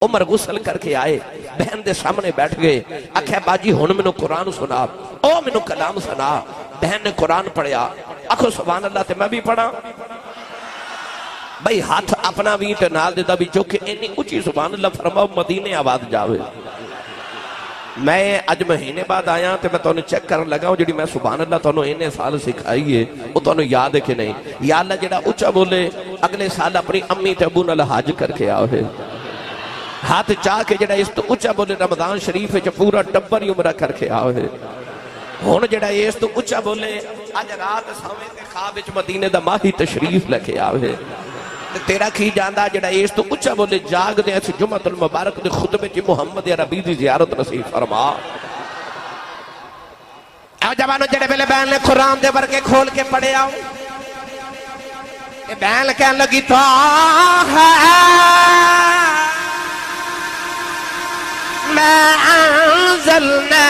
عمر غسل کر کے آئے، بہن دے سامنے بیٹھ گئے، آکھیا باجی ہن مینوں قرآن سنا، او مینوں کلام سنا۔ بہن نے قرآن پڑھیا، آکھو سبحان اللہ تے میں بھی پڑھا۔ بھئی ہاتھ اپنا بھی تے نال دے دا بھی جو کہ اینی اچھی سبحان اللہ فرماؤ مدینے آواز جاوے۔ میں اج مہینے بعد آیا تے میں تانوں چیک کرن لگا جڑی میں سبحان اللہ تانوں اینے سال سکھائی ہے وہ تانوں یاد ہے کہ نہیں؟ یا اللہ جڑا اچھا بولے اگلے سال اپنی امی تے ابو نال حج کر کے آوے۔ ہاتھ چاہ کے جڑا اس تو اچھا بولے رمضان شریف ہے جو پورا ٹبر ہی عمرہ کر کے آوے۔ ہون جڑا اس تو اچھا بولے آج رات سویں تے خواب وچ مدینے دا ماہی تشریف لے کے آوے۔ تیرا کی جاندہ جڑا اس تو اچھا بولے جاگ دے اس جمعۃ المبارک دے خطبے جی محمد عربی دی زیارت نصیب فرما۔ اے جوانو جڑے پہلے بہن نے قرآن دے ورکے کھول کے پڑھے آؤ۔ اے بہن کہنے لگی طاہا ما انزلنا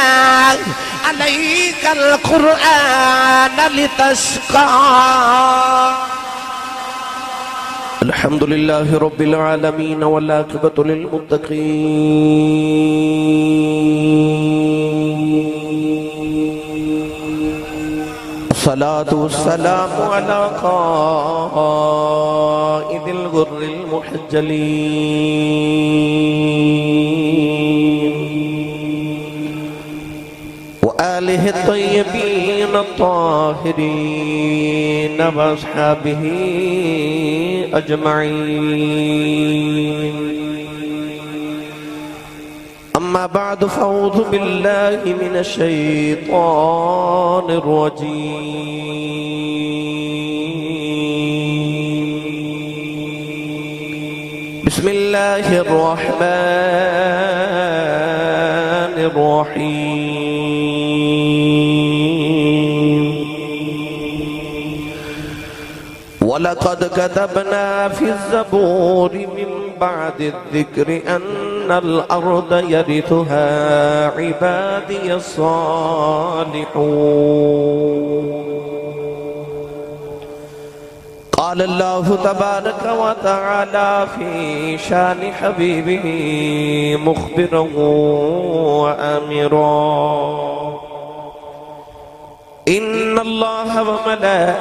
علیک القرآن لتشقى۔ الحمدللہ رب العالمین والعاقبۃ للمتقین، الصلاة والسلام علی قائد الغر المحجلین وآلہ الطیبین الطاہرین واصحابہ اجمعین۔ اما بعد فاعوذ باللہ من الشیطان الرجیم، بسم اللہ الرحمن الرحیم، وَلَقَدْ كَتَبْنَا فِي الزَّبُورِ مِن بَعْدِ الذِّكْرِ أَنَّ الْأَرْضَ يَرِثُهَا عِبَادِيَ الصَّالِحُونَ۔ قال اللہ تبارک وتعالی فی شان حبیبہ مخبرا وآمرا، ان اللہ وملائکتہ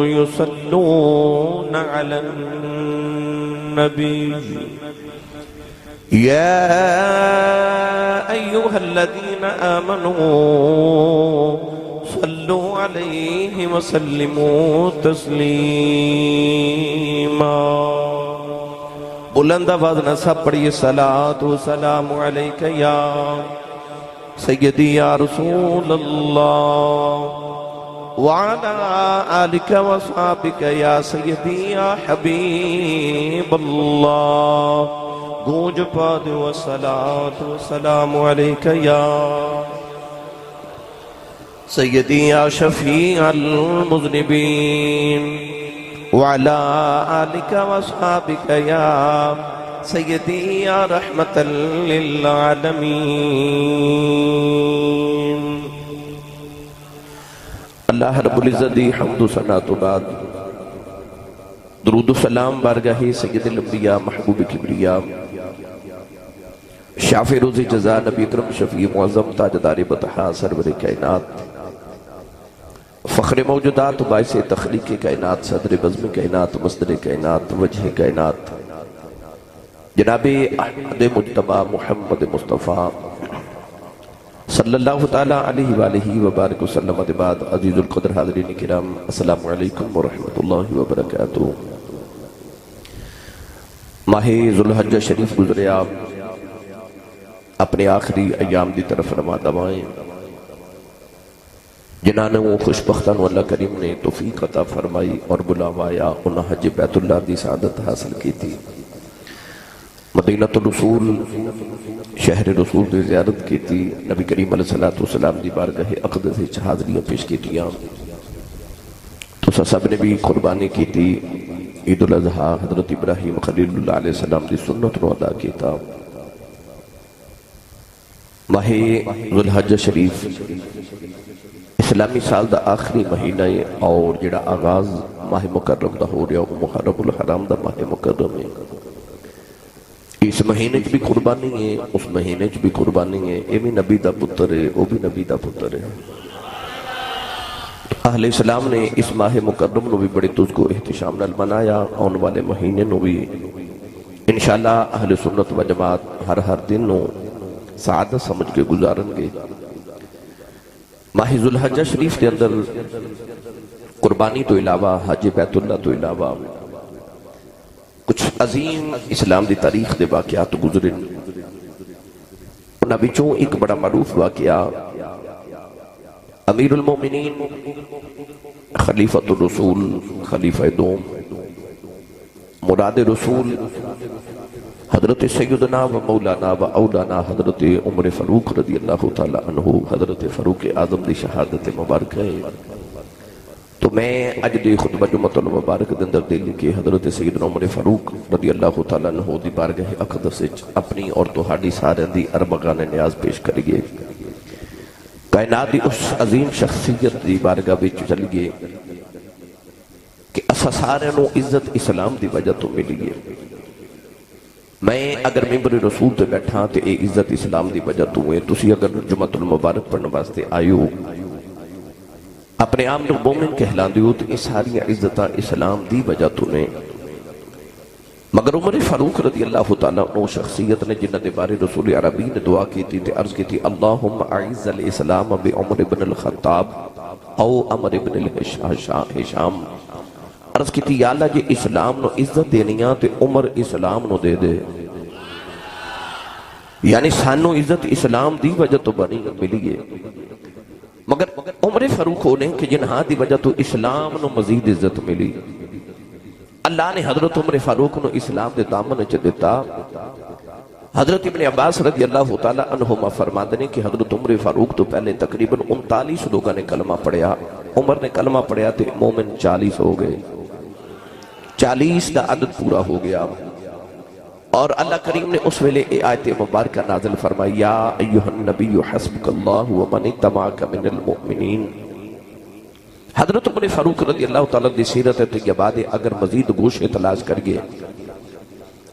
یصلون علی النبی، یا ایہا الذین آمنوا صلوا علیہ وسلموا تسلیما۔ بلند آواز نہ سب پڑھیے صلاۃ و سلام علیک یا سیدی یا رسول اللہ، وعلا آلک و صحابک یا سیدی یا حبیب اللہ۔ گونج پاد و صلاۃ و سلام علیک یا سیدی یا شفیع المذنبین، وعلا آلک و صحابک یا سیدی یا رحمت للعالمین۔ اللہ رب العزت دی حمد و ثنا تو بعد درود و سلام بارگاہ سید الانبیاء محبوب کبریا شافع روز جزا نبی اکرم شفیع معظم تاجدار بطحا سرور کائنات فخر موجودات باعث تخلیق کائنات صدر بزم کائنات مصدر کائنات وجہ کائنات جناب احمد مجتبی محمد مصطفیٰ صلی اللہ تعالیٰ علیہ وآلہ وبارک وسلم بعد عزیز القدر حاضرین کرام السلام علیکم ورحمۃ اللہ وبرکاتہ۔ ماہ ذوالحج شریف گزریا، اپنے آخری ایام دی طرف رواں دوائیں، جنہاں نے وہ خوشبختان اللہ کریم نے توفیق عطا فرمائی اور بلاوایا انہاں حج بیت اللہ دی سعادت حاصل کی تھی۔ مدینہ الرسول شہر رسول دی زیارت کی تھی، نبی کریم علیہ السلام دی بارگاہ اقدس سے حاضریاں پیش کی تھیاں، تو سب نے بھی قربانی کی تھی۔ عید الاضحیٰ حضرت ابراہیم خلیل اللہ علیہ السلام دی سنت رو ادا کی تھا۔ ماہ ذوالحج شریف اسلامی سال دا آخری مہینہ ہے اور جڑا آغاز ماہ مکرم دا ہو رہا محرم الحرام دا ماہ مکرم ہے اس مہینے چ بھی قربانی ہے اس مہینے چ بھی قربانی ہے یہ بھی نبی دا پتر ہے وہ بھی نبی دا پتر ہے اہل اسلام نے اس ماہ مکرم نو بھی بڑے تجھ کو احتشام نال منایا آن والے مہینے نو بھی انشاءاللہ اہل سنت و جماعت ہر دن نو سعادت سمجھ کے گزارن گے ماہ ذوالحجہ شریف کے اندر قربانی تو علاوہ حج بیت اللہ تو علاوہ کچھ عظیم اسلام دی تاریخ دے واقعات گزرے انہاں وچوں ایک بڑا معروف واقعہ امیر المومنین خلیفۃ الرسول خلیفہ دوم مراد رسول حضرت سیدنا و مولانا و اولانا حضرت عمر فاروق رضی اللہ تعالی عنہ حضرت فاروق اعظم دی شہادت مبارک ہے تو میں اج دی خطبہ جمعۃ المبارک دے اندر دل کے حضرت سیدنا عمر فاروق رضی اللہ تعالی عنہ دی بارگاہ اقدس وچ اپنی اور تہاڈی سارے دی اربگان نیاز پیش کریے کائنات دی اس عظیم شخصیت دی بارگاہ وچ چلیے کہ اساں سارے نو عزت اسلام دی وجہ تو ملی ہے میں اگر ممبر رسول تے بیٹھا تے اے عزت اسلام دی وجہ تو ہے تسی اگر جمعۃ المبارک پڑھنے واسطے آئے ہو اپنے آپ نو مومن کہلاندے ہو تو یہ ساری عزتاں اسلام دی وجہ تو نے مگر عمر فاروق رضی اللہ تعالیٰ عنہ شخصیت نے جنہ دے بارے رسول عربی نے دعا کی تھی تے عرض کی تھی اللہم اعز الاسلام بعمر بن الخطاب او عمر بن الحشام عرض کی تھی یا اللہ جی اسلام نو عزت دینیاں تے عمر اسلام نو دے دے یعنی سانو عزت اسلام دی وجہ تو بنی ملی ہے مگر عمر فاروق ہونے کہ جنہاں دی وجہ تو اسلام نو مزید عزت ملی اللہ نے حضرت عمر فاروق نو اسلام دے دامن چ دیتا حضرت ابن عباس رضی اللہ تعالی عنہما فرماتے ہیں کہ حضرت عمر فاروق تو پہلے تقریباً 39 لوگوں نے کلمہ پڑھیا عمر نے کلمہ پڑھیا تے مومن 40 ہو گئے 40 کا عدد پورا ہو گیا اور اللہ کریم نے اس ویلے آیت مبارکہ نازل فرمائی یا ایہا النبی حسبک اللہ ومن اتبعک من المؤمنین حضرت عمر فاروق رضی اللہ تعالیٰ دی سیرت طیبہ دے اگر مزید گوشے تلاش کریے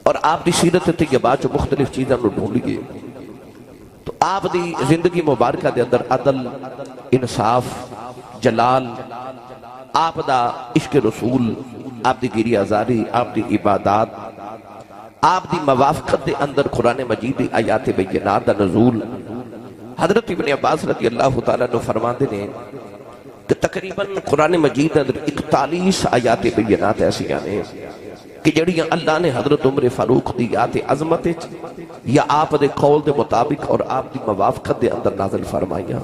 اور آپ دی سیرت طیبہ جو مختلف چیزیں نو ڈھونڈیے تو آپ دی زندگی مبارکہ دے اندر عدل انصاف جلال آپ دا عشق رسول آپ دی گیری ازاری آپ دی عبادات آپ دی موافقت دے اندر قرآن مجید دی آیات بینات دا نزول حضرت ابن عباس رضی اللہ تعالیٰ نے فرماتے ہیں کہ تقریباً قرآن مجید اندر 41 آیات بینات ایسی آنے کہ جڑیاں اللہ نے حضرت عمر فاروق دی آیات عظمت یا آپ دے قول دے مطابق اور آپ دی موافقت دے اندر نازل فرمائیاں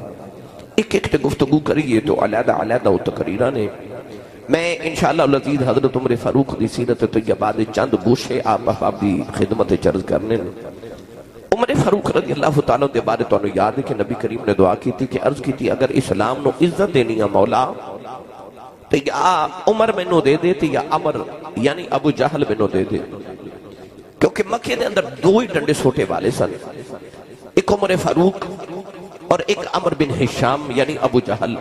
ایک تے گفتگو کریے تو علیحدہ تقریرہ نے میں انشاءاللہ العزیز حضرت عمر فاروق دی سیرت طیبہ دے چند گوشے آپ دی خدمت چرز کرنے عمر فاروق رضی اللہ تعالیٰ دے بارے تو انہوں یاد ہے کہ نبی کریم نے دعا کی تھی کہ عرض کی تھی اگر اسلام نو عزت دینی ہے مولا تو یا عمر میں نو دے دے تھی یا عمر یعنی ابو جہل میں نو دے دے کیونکہ مکہ دے اندر دو ہی ڈنڈے سوٹے والے سن ایک عمر فاروق اور ایک عمر بن حشام یعنی ابو جہل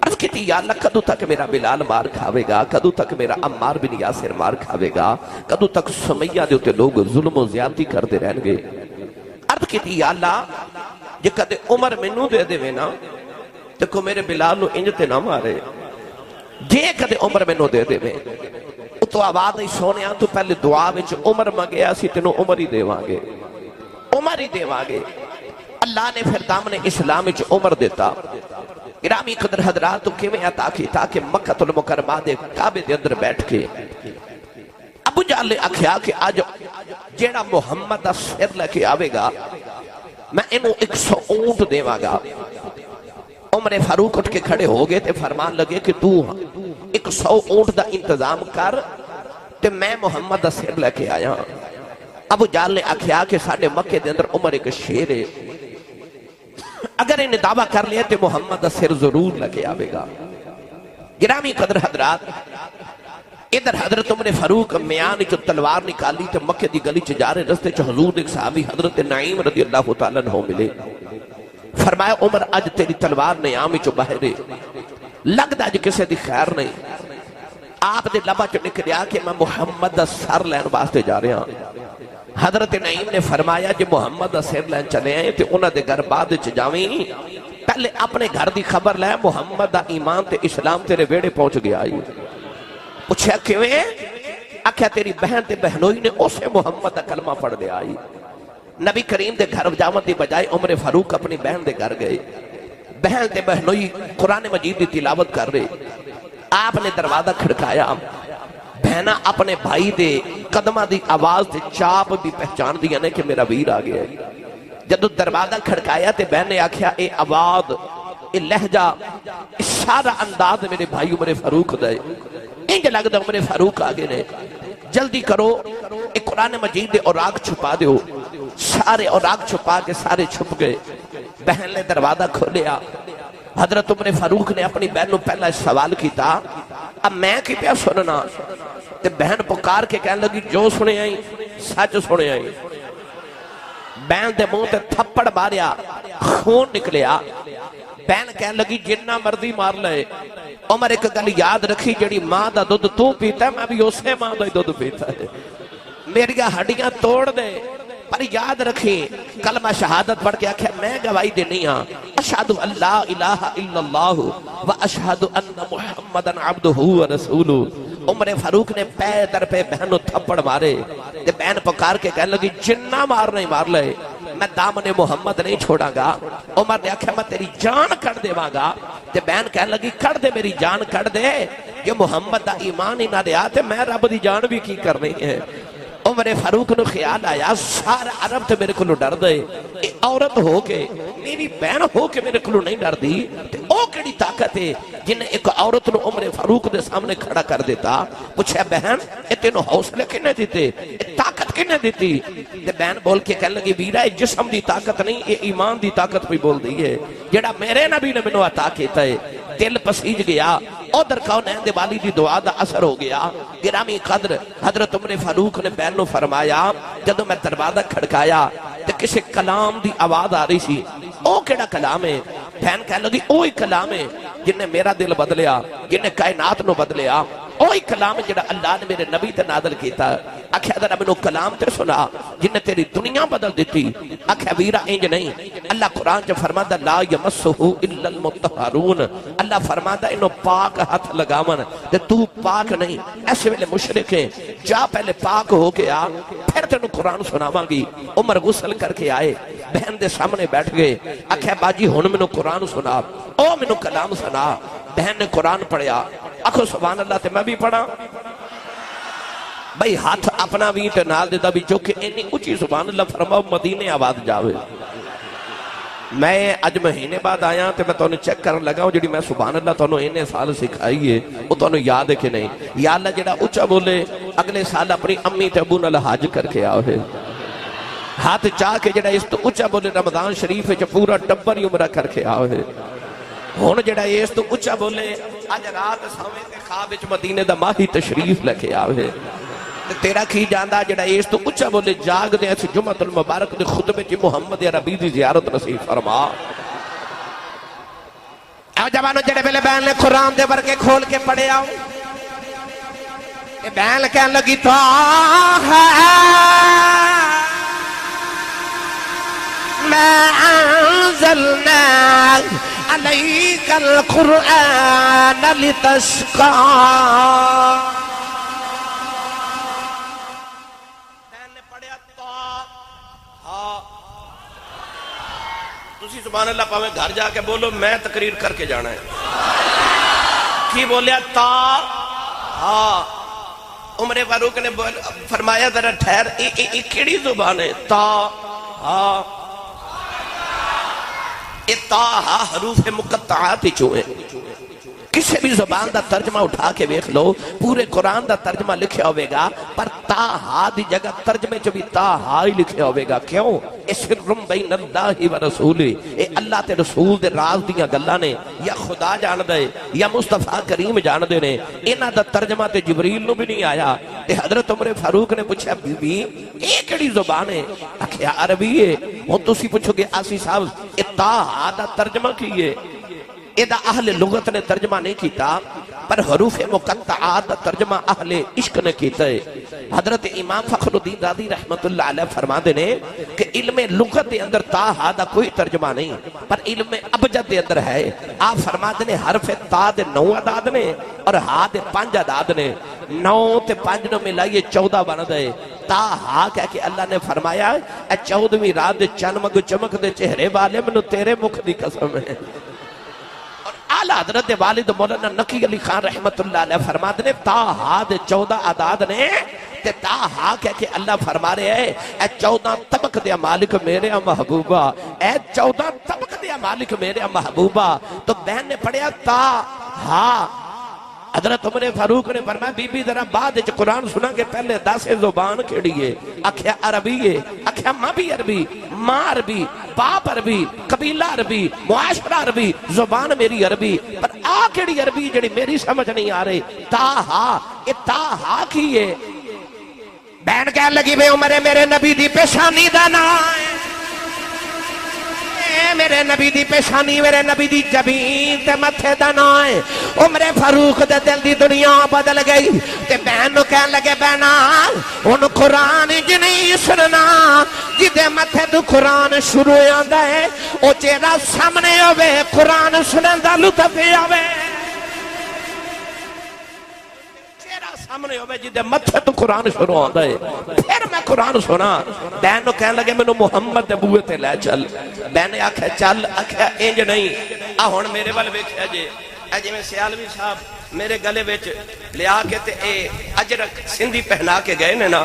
عرض کی تھی یا اللہ کدو تک میرا بلال مار کھاوے گا کدو تک میرا عمار بن یاسر مار کھاوے گا کدو تک سمیہ دے ہوتے لوگ ظلم و زیادتی کر دے رہن گے عرض کی تھی یا اللہ یہ کدے عمر منو دے دے وینا تکو میرے بلال نو انجتے نہ مارے جے کدے عمر منو دے دے وے تو آواز نہیں سونے تو پہلے دعا وچ عمر مگیا سی تینو عمر ہی دے وانگے عمر ہی دے وانگے اللہ نے پھر دامن اسلام وچ عمر دیتا گرامی قدر حضرات تو کیویں عطا کی تاکہ مکہ المکرمہ دے کعبے دے اندر بیٹھ کے ابو جہل نے آکھیا کہ آج جیڑا محمد دا سر لے کے آوے گا میں انہوں 100 اونٹ دیواں گا عمر فاروق اٹھ کے کھڑے ہو گئے تے فرمان لگے کہ تو 100 اونٹ دا انتظام کر تے میں محمد دا سر لے کے آیا ابو جہل نے آکھیا کہ ساڑھے مکے دے اندر عمر ایک شیر ہے اگر انہیں دعویٰ کر لیا تو محمد دا سر ضرور لگے آوے گا گرامی قدر حضرات ادھر حضرت عمر فاروق میان جو تلوار نکالی تو مکہ دی گلی چ جا رہے رستے چ حضور ایک صحابی حضرت نعیم رضی اللہ تعالیٰ عنہ ملے فرمایا عمر اج تیری تلوار نیام چ باہرے لگدا اج کسے دی خیر نہیں آپ دے لبا چ نکلیا کہ میں محمد دا سر لین واسطے جا رہا ہوں۔ حضرت نعیم نے فرمایا جی محمد دا سر لین چلے آئے تے انہاں دے گھر بعد وچ جاویں، پہلے اپنے گھر دی خبر لے محمد دا ایمان تے اسلام تیرے ویڑے پہنچ گیا آئی۔ پوچھا کیویں؟ آکھیا تیری بہن تے بہنوئی نے اسے محمد دا کلمہ پڑھ دیا آئی۔ نبی کریم دے گھر جاون دی بجائے عمر فاروق اپنی بہن دے گھر گئے، بہن تے بہنوئی قرآن مجید دی تلاوت کر رہے، آپ نے دروازہ کھڑکایا، بہنہ اپنے بھائی دے قدمہ دی آواز تے چاپ بھی پہچان دیا نے کہ میرا ویر آ گیا ہے۔ جدو دروازہ کھڑکایا تے بہن نے آکھیا اے آواز، اے لہجہ، اے سارا انداز میرے بھائی عمر فاروق دے، انج لگدا عمر فاروق آگے نے، جلدی کرو اے قرآن مجید دے اوراق چھپا دیو۔ سارے اوراق چھپا کے سارے چھپ گئے۔ بہن نے دروازہ کھولیا، حضرت عمر فاروق نے اپنی بہن کو پہلا سوال کیتا، اب میں کی پیا سننا؟ تے بہن پکار کے کہنے لگی جو سنے آئی سچ سنے آئی۔ بہن دے منہ تے تھپڑ ماریا، خون نکلیا۔ بہن کہنے لگی جنہ مرضی مار لے، عمر ایک گل یاد رکھی جڑی ماں دا دودھ تو پیتا ہے میں بھی اسے ماں دا دودھ پیتا ہے، میری ہڈیاں توڑ دے، پر یاد رکھی کلمہ شہادت پڑھ کے آکھیا میں گواہی دینی ہاں اشہد ان لا الہ الا اللہ و اشہد ان محمدن عبدہ و رسولہ۔ عمر فاروق نے پے در پہ بہن کو تھپڑ مارے، تے بہن پکار کے کہنے لگی جنہ مارنا ہی مار لے، میں دامن محمد نہیں چھوڑا گا۔ عمر نے آکھیا میں تیری جان کٹ دے واگا، تے بہن کہنے لگی کٹ دے میری جان کٹ دے، یہ محمد دا ایمان ہی نہ دیا تے میں رب دی جان بھی کی کرنی ہے۔ عمر فاروق نے خیال آیا سارا عرب تے میرے کو ڈر دے، اے عورت ہو کے میری بہن ہو کے میرے کو نہیں ڈر دی، تے او کیڑی طاقت ہے جنہیں ایک عورت نو عمر فاروق دے سامنے کھڑا کر دیتا۔ پوچھا بہن اے تینوں حوصلے کنے دیتے، اے طاقت کنے دیتی؟ تے بہن بول کے کہنے لگی ویرا اے جسم دی طاقت نہیں، اے ایمان دی طاقت بھی بول دی ہے جڑا میرے نبی نے مینوں عطا کیتا ہے۔ دل پسیج گیا، ادھر کونین دے والی دی دعا دا اثر ہو گیا۔ گرامی قدر حضرت عمر فاروق نے بہن نو فرمایا جدو میں دروازہ کھڑکایا تے کسی کلام دی آواز آ رہی سی، او کیڑا کلام ہے؟ بہن کہنے لگی اوہی کلام ہے جن نے میرا دل بدلیا، جن نے کائنات نو بدلیا، اوہی کلام جڑا اللہ نے میرے نبی تے نازل کیتا۔ آکھیا ذرا مینوں کلام تے سنا جن نے تیری دنیا بدل دیتی۔ آکھیا ویرا انج نہیں، اللہ قرآن چ فرماتا لا یمسہ الا المطہرون، اللہ فرماتا انہوں پاک ہاتھ لگاون تے تو پاک نہیں، ایسے ویلے مشرک ہیں، جا پہلے پاک ہو کے آ پھر تینوں قرآن سناواں گی۔ عمر غسل کر کے آئے، بہن دے سامنے بیٹھ گئے، آکھیا باجی ہن مینوں قرآن سنا، او مینوں کلام سنا۔ بہن نے قرآن پڑھیا، آکھو سبحان اللہ تے میں بھی پڑھا۔ بھئی ہاتھ اپنا بھی تے نال دے دا بھی جو کہ اینی اچھی سبحان اللہ فرماؤ مدینے آواز جاوے۔ میں اج مہینے بعد آیا تے میں تانوں چیک کرن لگا جڑی میں سبحان اللہ تانوں اینے سال سکھائی ہے وہ تانوں یاد ہے کہ نہیں؟ یا اللہ جڑا اچھا بولے اگلے سال اپنی امی تے ابو نال حج کر کے آوے۔ ہاتھ چاہ کے جڑا اس تو اچھا بولے رمضان شریف وچ پورا ٹبر ہی عمرہ کر کے آوے۔ ہن جڑا اس تو اچھا بولے اج رات سویں تے خواب وچ مدینے دا ماہی تشریف لے کے آوے۔ تیرا کی جاندہ جڑا اس تو اچھا بولے جاگ دے اس جمعۃ المبارک دے خطبے چ محمد عربی دی زیارت نصیب فرما۔ او جوانو جڑے ویلے بہن نے قرآن دے ورگے کھول کے پڑھے آؤ، اے بہن کہنے لگی تو ما انزلنا علیک القرآن لتشقى۔ سبحان اللہ پاویں گھر جا کے بولو میں تقریر کر کے جانا ہے۔ کی بولیا تا ہاں۔ عمر فاروق نے فرمایا ذرا ٹھہر، یہ کیڑی زبان ہے؟ تا ہاں، یہ تا ہا حروف مقطعات چوں ہے۔ کسی بھی زبان دا ترجمہ اٹھا کے ویکھ لو، پورے قرآن دا ترجمہ لکھیا ہوئے گا پر تا ہا دی جگہ ترجمے چو بھی تا ہا ہی لکھیا ہوئے گا۔ کیوں؟ اے سرم بین اللہ و رسولی، اے اللہ تے رسول دے راز دیاں گلاں نے، یا خدا جان دے یا مصطفیٰ کریم جان دے نے، انہاں دا ترجمہ تے جبریل نو بھی نہیں آیا۔ تے حضرت عمر فاروق نے پوچھا بی بی اے کیڑی زبان ہے؟ آکھیا عربی ہے۔ ہن تسی پوچھو گے آسی صاحب اے تا ہا دا ترجمہ کی ہے؟ ادا اہل لغت نے ترجمہ نہیں کیتا، پر حروف مقطعات دا ترجمہ اہل عشق نے کیتا ہے۔ حضرت امام فخر الدین رازی رحمت اللہ علیہ فرما دینے کہ علم لغت دے اندر تا ہا دا کوئی ترجمہ نہیں، پر علم ابجد دے اندر ہے۔ آپ فرما دینے حرف تا دے 9 عداد نے اور ہا دے 5 عداد نے، 9 تے 5 نو ملائیے 14 بن دے۔ تا ہا کہہ کے اللہ نے فرمایا اے 14ویں رات دے چن مگ چمک دے چہرے والے منو تیرے مکھ دی قسم ہے۔ اور اعلی حضرت والد مولانا نقی علی خان رحمت اللہ علیہ فرما دے تا ہا دے 14 عداد نے تے تا ہا کہہ کے اللہ فرما رہے ہیں اے 14 طبق دیا مالک میرے محبوبہ، اے 14 طبق دیا مالک میرے محبوبہ۔ تو بہن نے پڑھیا تا ہا، حضرت عمر فاروق نے فرمایا بی بی ذرا بعد وچ قرآن سنا کے پہلے دس زبان کیڑی ہے؟ آکھیا عربی ہے، آکھیا ماں بھی عربی، ماں عربی، باپ عربی، قبیلہ عربی، معاشرہ عربی، زبان میری عربی، پر آ کیڑی عربی جڑی میری سمجھ نہیں آ رہی؟ تا ہا، یہ تا ہا کی ہے؟ بہن کہہ لگی بے عمر میرے نبی دی پیشانی دا نام ہے، میرے نبی دی پیشانی میرے نبی دی جبین تے متھے دا نام ہے۔ عمر فاروق دے دل دی دنیا بدل گئی تے بہن نو کہن لگے بہنا ان قرآن جی نہیں سننا جدے متھے تو قرآن شروع آندا ہے او چہرہ سامنے ہوئے قرآن سنن دا لطف آوے، سامنے ہوئے جدے متھے تو قرآن شروع آندا ہے پھر میں قرآن سنا۔ بہن نو کہن لگے میں نو محمد دے بوئے تے لے چل، بہن نے آکھا چل، آکھا انج نہیں ہن میرے وال ویکھیا جے اے جویں سیالوی صاحب میرے گلے وچ لیا کے تے اے اجرک سندھی پہنا کے گئے نے نا،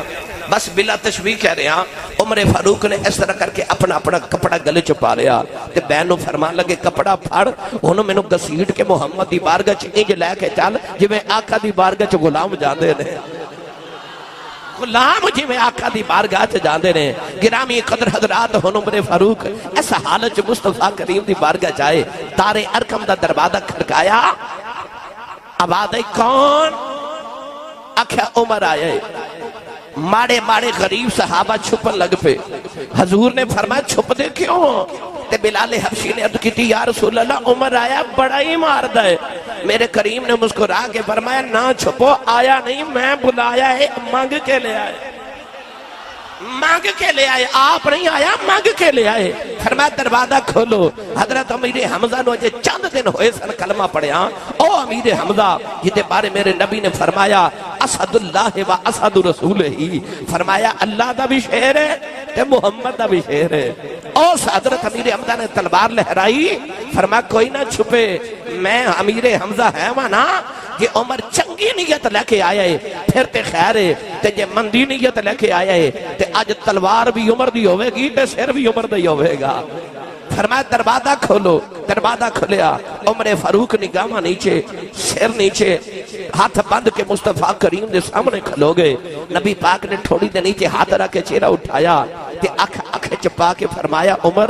بس بلا تشبیہ کہہ رہے ہاں۔ عمر فاروق نے اس طرح کر کے اپنا کپڑا گلے چھپا لیا تے بہن نو فرمان لگے کپڑا پھڑ ہن مینوں گسیٹ کے محمد دی بارگاہ چ انج لے کے چل جویں آقا دی بارگاہ چ غلام جاندے نے، غلام جی میں آقا دی بارگاہ چ جاندے نے۔ گرامی قدر حضرات ہن عمر فاروق اس حالت چ مصطفیٰ کریم دی بارگاہ چائے دار ارقم دا دروازہ کھڑکایا، آواز آئی کون؟ آکھیا عمر آئے۔ ماڑے ماڑے غریب صحابہ چھپن لگ پہ، حضور نے فرمایا چھپ دے کیوں؟ تے بلال حبشی نے عرض کی یا رسول اللہ عمر آیا بڑا ہی ماردہ ہے۔ میرے کریم نے مسکرا کے فرمایا نہ چھپو، آیا نہیں میں بلایا ہے، مانگ کے لے آئے، مانگ کے لے آئے، آپ نہیں آیا مانگ کے لے آئے۔ فرمایا دروازہ کھولو۔ حضرت امیر حمزہ نو جے چند دن ہوئے سن کلمہ پڑھیا، او امیر حمزہ جتے بارے میرے نبی نے فرمایا اسد اللہ و اسد رسول ہی، فرمایا اللہ دا بھی شعر ہے تے محمد دا بھی شعر ہے۔ اس حضرت امیر حمزہ نے تلوار لہرائی، فرمایا کوئی نہ چھپے، میں امیر حمزہ ہے وہاں کہ عمر چنگی نیت لے کے آیا ہے پھر تے خیر ہے، تے جے مندی نیت لے کے آیا ہے تے آج تلوار بھی عمر دی ہوئے گی تے سر بھی عمر دی ہوئے گا۔ فرمایا دروازہ کھولو، دروازہ کھولیا، عمر فاروق نگاہ نیچے، سر نیچے، ہاتھ بند کے مصطفیٰ کریم دے سامنے کھلو گئے۔ نبی پاک نے تھوڑی دے نیچے ہاتھ رکھ کے چہرہ اٹھایا تے اکھ چپا کے فرمایا عمر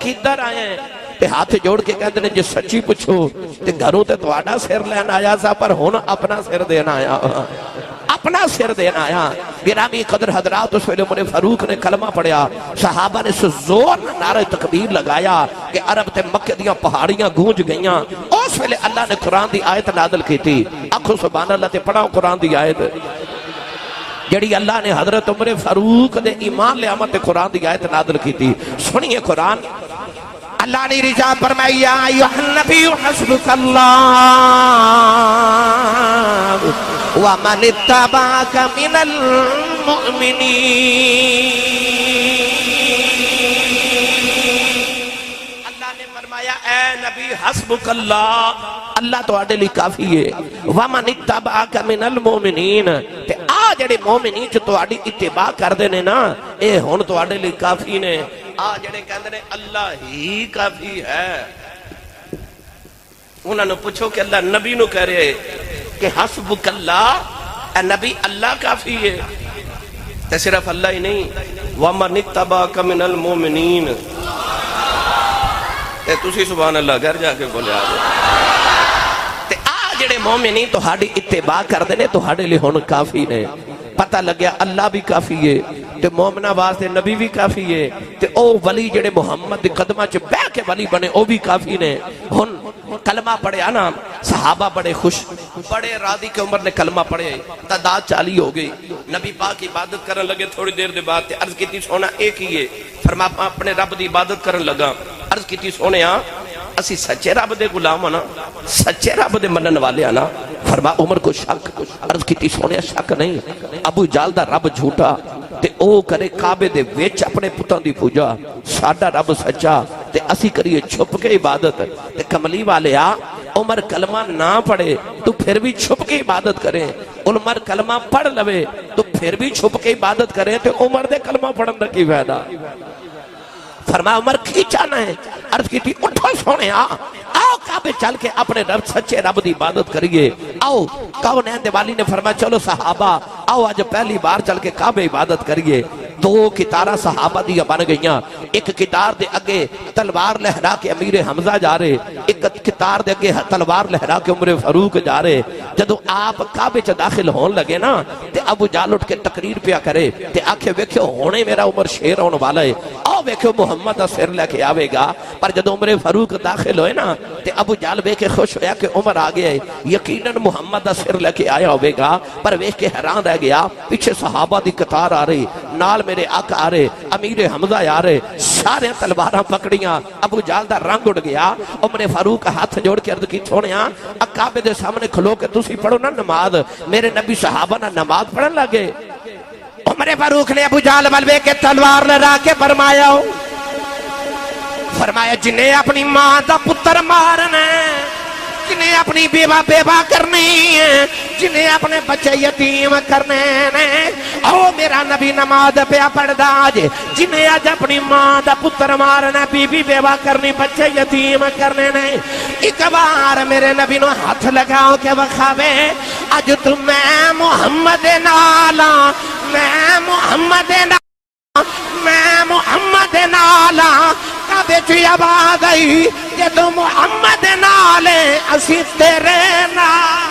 کدھر آئے ہیں؟ تے ہاتھ جوڑ کے کہتے ہیں جی سچی پوچھو تے گھروں تے تواڈا سر لینا آیا سا پر ہن اپنا سر دینا آیا، اپنا سر دینا آیا۔ گرامی قدر حضرات اس ویلے عمر فاروق نے کلمہ پڑھیا، صحابہ نے زور نعرہ تکبیر لگایا کہ عرب تے مکہ دیاں پہاڑیاں گونج گئیاں۔ اس ویلے اللہ نے قرآن دی آیت نازل کی تھی، آکھو سبحان اللہ تے پڑھاؤ قرآن دی آیت جڑی اللہ نے حضرت عمر فاروق دے ایمان لے آمد قرآن دی آیت نازل کی تھی۔ سنیے قرآن، اللہ نے رجا فرمایا یا ایھا النبی حسبک اللہ ومن اتبعک من المؤمنین۔ اللہ نے فرمایا اے نبی حسبک اللہ، اللہ تو آڈے لی کافی ہے، ومن اتبعک من المؤمنین، تے آ جڑے مومنین جو تو آڈی اتباع کر دینے نا اے ہون تو آڈے لی کافی نے۔ آ جڑے کہندے نے اللہ ہی کافی ہے، انہاں نے پوچھو کہ اللہ نبی نو کہہ رہے کہ حسبک اللہ، اے نبی اللہ کافی ہے، تے صرف اللہ ہی نہیں وَمَنِ اتَّبَعَكَ مِنَ الْمُؤْمِنِينَ، تے تسی سبحان اللہ گھر جا کے بولے آ تے آ جڑے مومنین تو ہاڑی اتباع کر دینے تو ہاڑے لئے ہون کافی نے۔ پتہ لگیا اللہ بھی کافی ہے تے مومنہ واسطے نبی بھی کافی ہے تے او ولی جڑے محمد قدمہ چ بہ کے ولی بنے او بھی کافی نے۔ ہن کلمہ پڑھیا نا صحابہ بڑے خوش بڑے راضی کہ عمر نے کلمہ پڑھے تعداد 40 ہو گئی نبی پاک عبادت کرن لگے تھوڑی دیر دے بعد عرض کی سونا ایک ہی ہے فرما اپنے رب دی عبادت کرن لگا عرض کی سونے اسی سچے رب دے غلام نا سچے رب دے منن والے نا فرما عمر کو شک عرض کی سونے شک نہیں ابو جال دا رب جھوٹا تے او کرے کعبے دے وچ اپنے پتاں دی پوجا ساڈا رب سچا تے اسی کریے چھپ کے عبادت تے کملی والے عمر کلمہ نہ پڑھے تو پھر بھی چھپ کے عبادت کریں عمر کلمہ پڑھ لوے تو پھر بھی چھپ کے عبادت کریں تے عمر دے کلمہ پڑھن دا کی فائدہ فرمایا عمر کھینچانا ہے عرض کی تھی اٹھو سونے آؤ کعبے چل کے اپنے رب سچے رب دی عبادت کریے آؤ کونین دیوالی نے فرمایا چلو صحابہ آؤ آج پہلی بار چل کے کعبے عبادت کریے دو کتارہ صحابہ دیا بن گئیاں ایک کتار دے اگے تلوار لہرا کے امیر حمزہ جا رہے ایک کتار دے اگے تلوار لہرا کے عمر فاروق جا رہے جدو آپ کعبے چ داخل ہون لگے نا تے ابو جال اٹھ کے تقریر پیا کرے تے آکھے ویکھو ہونے میرا عمر شیر ہون والا ہے آؤ ویکھو محمد دا سر لے کے آوے گا پر جدو عمر فاروق داخل ہوئے نا تے ابو جال ویکھ کے خوش ہویا کہ عمر آ گیا ہے یقیناً محمد دا سر لے کے آیا ہوئے گا پر ویکھ کے حیران رہ گیا پیچھے صحابہ دی قطار آ رہی نال میرے آقا آ رہے امیر حمزہ آ رہے سارے تلواراں پکڑیاں ابو جال دا رنگ اڑ گیا عمر فاروق ہاتھ جوڑ کے عرض کی چھوڑیاں کعبے دے سامنے کھلو کے تسی پڑھو نا نماز میرے نبی صحابہ نا نماز پڑھن لگے عمر فاروق نے ابو جال بلوے کے تلوار لڑا کے فرمایا جنہیں اپنی ماں دا پتر مارنا جنہیں اپنی بیوہ کرنی ہے جنہیں اپنے بچے یتیم کرنے نے او میرا نبی نماز پیا پڑھ دا جے جنہیں آج اپنی ماں دا پتر مارنا بیوہ کرنی بچے یتیم کرنے نے ایک بار میرے نبی نو ہاتھ لگاؤ کے وخاوے آج تو میں محمد نالا میں محمد نالا کعبے چی آواز آئی کہ تو محمد نالے اسی تیرے نال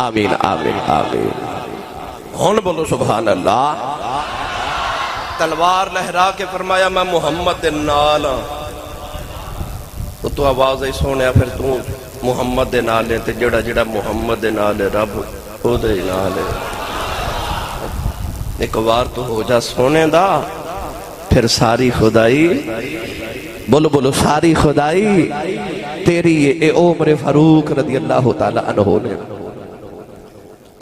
آمین آمین آمین ہون بولو سبحان اللہ تلوار لہرا کے فرمایا میں محمد نال تو آواز ہی سونے پھر تو محمد نال تے جڑا جڑا محمد نال رب او دے نال ایک بار تو ہو جا سونے دا پھر ساری خدائی بولو بولو ساری خدائی تیری اے عمر فاروق رضی اللہ تعالیٰ عنہ نے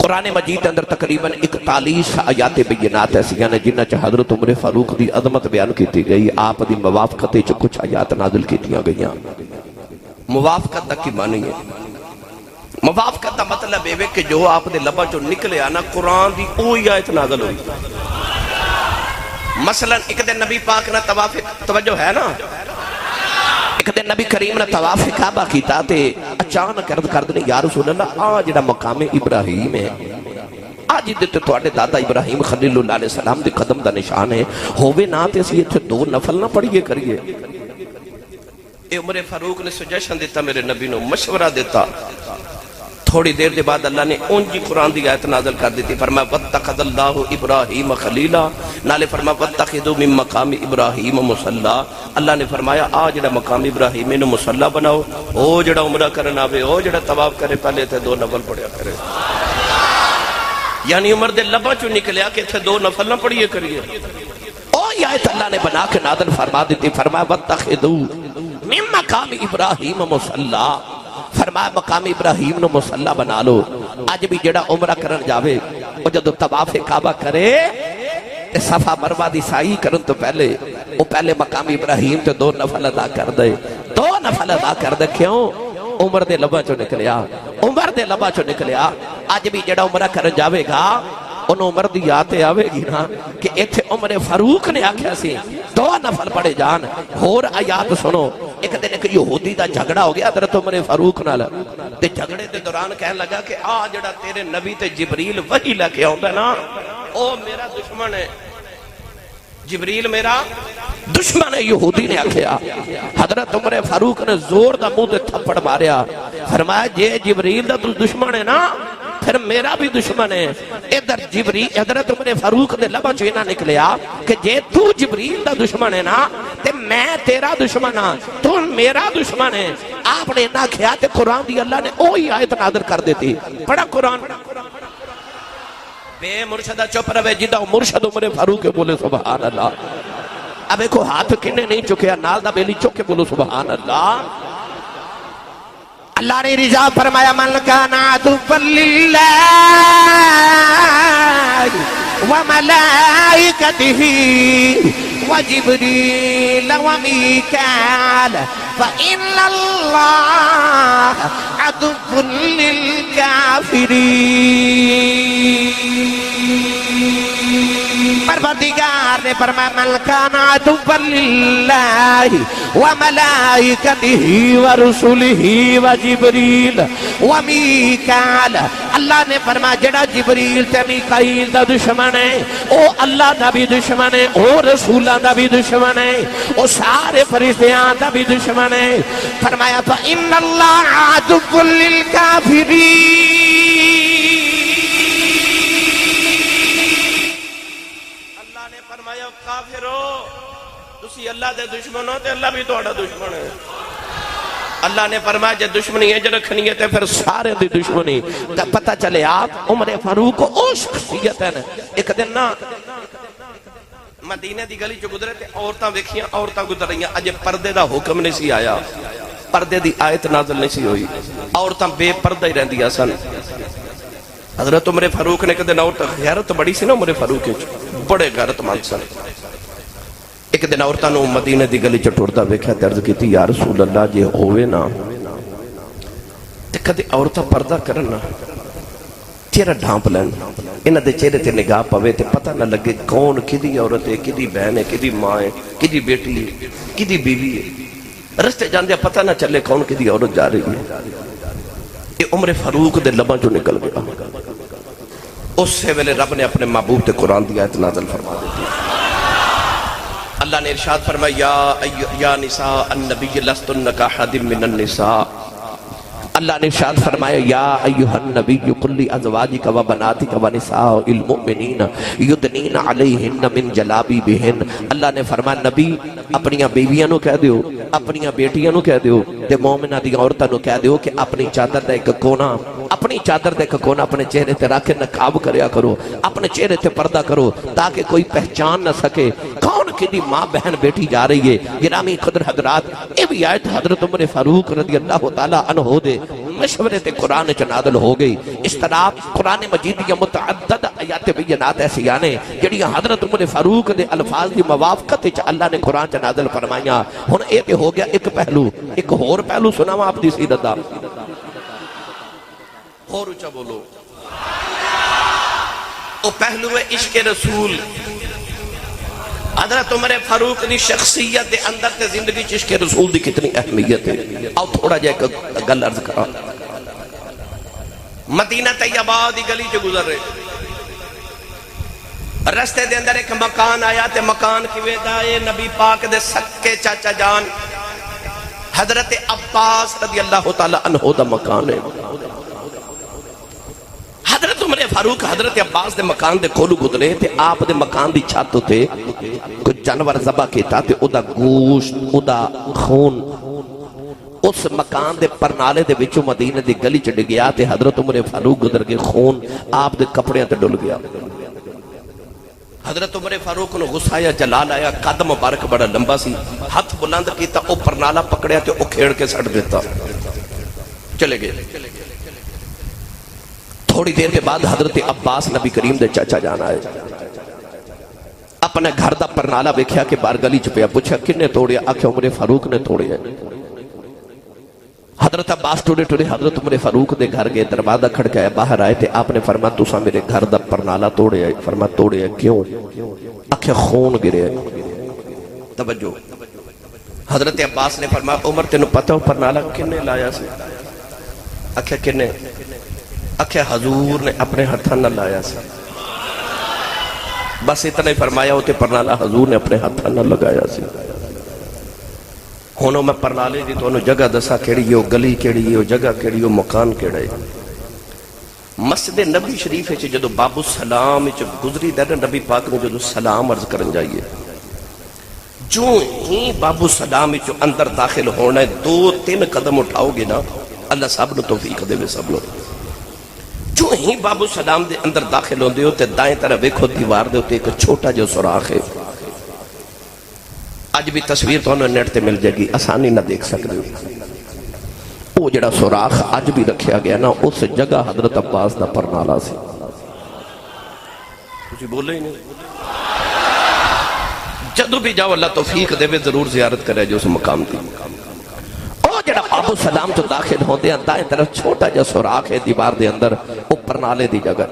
قرآن مجید اندر تقریباً 41 آیات بینات ایسی ہیں جنہ چاہ حضرت عمر فاروق دی عظمت بیان کیتی گئی آپ دی موافقت چ کچھ آیات نازل کیتیاں گئیاں موافقت تک کی معنی ہے موافقت دا مطلب ہے کہ جو آپ دے لبا جو نکلے آنا قرآن دی اوہی آیت نازل ہوئی مثلا ایک دن نبی پاک نہ طواف توجہ ہے نا ایک دن نبی کریم نے طواف کعبہ کیتا تے اچانک کردنے یا رسول اللہ آج جڑا مقام ابراہیم ہے آج دیتے توڑے دادا ابراہیم خلیل اللہ علیہ السلام دے قدم دا نشان ہے ہووے نا تے اسی اتھے 2 نفل نہ پڑھئے کریے اے عمر فاروق نے سجیشن دیتا میرے نبی نے مشورہ دیتا تھوڑی دیر دے بعد اللہ نے اونجی قرآن دی آیت نازل کر دیتی فرمایا وَاتَّخَذَ اللَّهُ إِبْرَاهِيمَ خَلِيلًا نالے فرمایا وَاتَّخِذُوا مِن مَقَامِ إِبْرَاهِيمَ مُصَلَّى اللہ نے فرمایا جڑا مقام ابراہیم نے مصلی بناؤ او جڑا عمرہ کرنا آوے او جڑا طواف کرے پہلے تھے 2 نفل پڑھیا کرے یعنی عمر دے لبا چو نکلیا کہ تھے 2 نفل نہ پڑھئے کریے او یہ آیت اللہ نے بنا کے نازل فرما دیتی فرمایا وَاتَّخِذُوا مِن مَقَامِ إِبْرَاهِيمَ مُصَلَّى فرمایا مقام ابراہیم نو مصلی بنا لو آج بھی جڑا عمرہ کرن جاوے وہ جدو طواف کعبہ کرے صفا مروہ دی سائی کرن تو پہلے مقام ابراہیم تے 2 نفل ادا کر دے 2 نفل ادا کر دے کیوں عمر دے لبا چو نکلیا آج بھی جڑا عمرہ کرن جاوے گا انہوں عمر دی یاد آوے گی نا کہ ایتھے عمر فاروق نے آکھیا سی 2 نفل پڑے جان اور آیات سنو. ایک دن ایک یہودی دا جھگڑا ہو گیا حضرت عمر فاروق نال تے جھگڑے دے دوران کہنے لگا کہ جڑا تیرے نبی تے جبریل وحی لے کے آوندا نا او میرا دشمن ہے. جبریل میرا دشمن ہے. یہودی نے آکھیا. حضرت عمر فاروق نے زور دا منہ تے تھپڑ ماریا. فرمایا جے جبریل دا دشمن ہے نا پھر میرا بھی دشمن ہے. ادھر جبریل حضرت عمر فاروق نے لبا چوینا نکلیا کہ جے تو جبریل دا دشمن ہے نا تے میں تیرا دشمن ہاں تو میرا دشمن ہے. آپ نے نہ کیا تے قرآن دی اللہ نے اوہی آیت نازل کر دیتی. پڑھا قرآن بے مرشدہ چپ روے جدہ مرشد عمر فاروق بولے سبحان اللہ. اب ایک ہاتھ کنے نہیں چکیا نال دا بیلی چکے بولو سبحان اللہ. اللہ نے رضا فرمایا من کان عدوا للہ وملائکتہ وجبریل ومیکال فإن اللہ عدو للکافرین. پروردگار نے فرمایا من کان عدوا للہ وملائکتہ ورسلہ وجبریل ومیکال. اللہ نے فرمایا جڑا جبریل تے میکائیل دا دشمن ہے او اللہ دا بھی دشمن ہے او رسولہ دا بھی دشمن ہے او سارے فرشتیاں دا بھی دشمن ہے. فرمایا فإن اللہ عدو للکافرین. اللہ نے فرمایا کافرو تسی اللہ دے دشمن ہو تے اللہ بھی تہاڈا دشمن ہے. اللہ نے فرمایا جے دشمنی ہے جو رکھنی ہے تے پھر سارے دی دشمنی. تے پتہ چلے آپ عمر فاروق او شخصیت ہے. ایک دن نا مدینے دی گلی جو گزرے تے عورتاں ویکھیاں عورتاں گزر رہیاں. اجے پردے دا حکم نہیں سی آیا پردے دی آیت نازل نہیں سی ہوئی. عورتاں بے پردہ ہی رہندیاں سن. حضرت عمر فاروق نے کہتے عورت غیرت بڑی سی نا عمر فاروق بڑے غیرت مند سن. ایک دن عورتاں نو مدینے دی گلی چٹورتا ویکھیا تے عرض کیتی یا رسول اللہ جے ہووے نا تے کدے عورتاں پردہ کرن نا چہرہ ڈھانپ لین انہاں دے چہرے تے نگاہ پوے تے پتہ نہ لگے کون کدی عورت ہے کدی بہن ہے کدی ماں ہے کدی بیٹی ہے کدی بیوی ہے. رستے جاندے پتہ نہ چلے کون کدی عورت جا رہی ہے. یہ عمر فاروق دے لباں جو نکل گیا. اس سے ویلے رب نے اپنے محبوب تے قرآن دی آیت نازل فرما دیتی. اللہ نے ارشاد فرمایا یا نساء النبی لستن کاحد من النساء. اللہ نے ارشاد فرمایا یا ایھا النبی قل لازواجک و بناتک و نساء المؤمنین یدنین علیہن من جلابیبہن. اللہ نے فرمایا نبی اپنی بیویاں نو کہہ دیو اپنی بیٹیاں نو کہہ دیو تے مومنہ دی عورتاں نو کہہ دیو کہ اپنی چادر دا ایک کونا اپنے چہرے تے رکھ کے نقاب کریا کرو اپنے چہرے تے پردہ کرو تاکہ کوئی پہچان نہ سکے کون کدی ماں بہن بیٹی جا رہی ہے. گرامی قدر حضرات یہ بھی آیت حضرت عمر فاروق رضی اللہ تعالیٰ عنہ دے مشورے تے قرآن چ نازل ہو گئی. اس طرح قرآن مجید کی متعدد آیات بینات ایسی آنے جڑی حضرت عمر فاروق دے الفاظ دی موافقت چ اللہ نے قرآن چ نازل فرمایا. ہن اے تے ہو گیا ایک پہلو. ایک اور پہلو سناواں آپ دی سیرت دا اور اونچا بولو. او پہلو ہے عشق رسول. حضرت عمر فاروق دی شخصیت دے اندر تے زندگی چ عشق رسول دی کتنی اہمیت ہے. آؤ تھوڑا جا ایک گل عرض کراں. مدینہ طیبہ دی گلی چ گزر رہے رستے دے اندر ایک مکان آیا تے مکان کیویں دا اے نبی پاک دے سکے چاچا جان حضرت عباس رضی اللہ تعالی عنہ دا مکان ہے. حضرت عمر فاروق حضرت عباس دے مکان دے کولو گزرے تے آپ دے مکان دی چھت تے کوئی جانور ذبح کیتا تے او دا گوشت او دا خون اس مکان دے پرنالے دے وچوں مدینے دی گلی چ ڈگیا تے حضرت عمر فاروق گزر کے خون آپ دے کپڑیاں تے ڈل گیا. حضرت عمر فاروق نو غصہ آیا جلال آیا قد مبارک بڑا لمبا سی ہاتھ بلند کیتا او پرنالا پکڑیا تے او کھیڑ کے سٹ دیتا چلے گئے. تھوڑی دیر کے بعد حضرت عباس نبی کریم دے چاچا جان آئے اپنے گھر دا پرنالا ویکھیا کہ بار گلی چ پیا پوچھا کنے توڑیا آکھیا عمر فاروق نے توڑیا. حضرت عباس ٹوڑے ٹوڑے حضرت عمر فاروق دے گھر گئے، دروازہ کھڑکایا، باہر آئے تھے، آپ نے فرمایا تسا میرے گھر دا پرنالا توڑے آئے؟ فرمایا توڑے آئے، کیوں؟ آنکھیں خون گرے آئے۔ توجہ، حضرت عباس نے فرمایا عمر تینوں پتہ ہو پرنالا کنے لایا سے؟ آنکھیں کنے؟ آنکھیں حضور نے اپنے ہاتھاں نہ لایا سے۔ بس اتنا ہی فرمایا ہوتے پرنالا حضور نے اپنے ہاتھاں نہ لگایا سے۔ ہونوں میں پرنالے دی تو انہوں جگہ دسا کیڑی ہے، گلی کیڑی ہے، جگہ کیڑی ہے، مکان کیڑا ہے۔ مسجد نبی شریف ہے جدو باب السلام گزری در نبی پاک نے جدو سلام عرض کرن جائیے، جو ہی باب السلام اندر داخل ہونا ہے، 2-3 قدم اٹھاؤ گے نا، اللہ صاحب نے توفیق دے میں سب لوگ، جو ہی باب السلام دے اندر داخل ہوندے ہوتے دائیں طرح ویکھو دیوار دے ہوتے ایک چھوٹا جو سوراخ ہے۔ آج بھی تصویر تو انہوں نے نیٹ تے مل جائے گی، آسانی نہ دیکھ سکتے ہو۔ وہ جڑا سوراخ آج بھی رکھیا گیا نا، اس جگہ حضرت عباس دا پرنالا سی۔ کچھ بولے ہی نہیں۔ جدو بھی جاؤ اللہ توفیق دے ضرور زیارت کرے جو اس مقام دی۔ وہ جڑا باب السلام تو داخل ہوندے ہیں دائیں طرف چھوٹا جا سوراخ ہے دیوار دے اندر، وہ پرنالے دی جگہ۔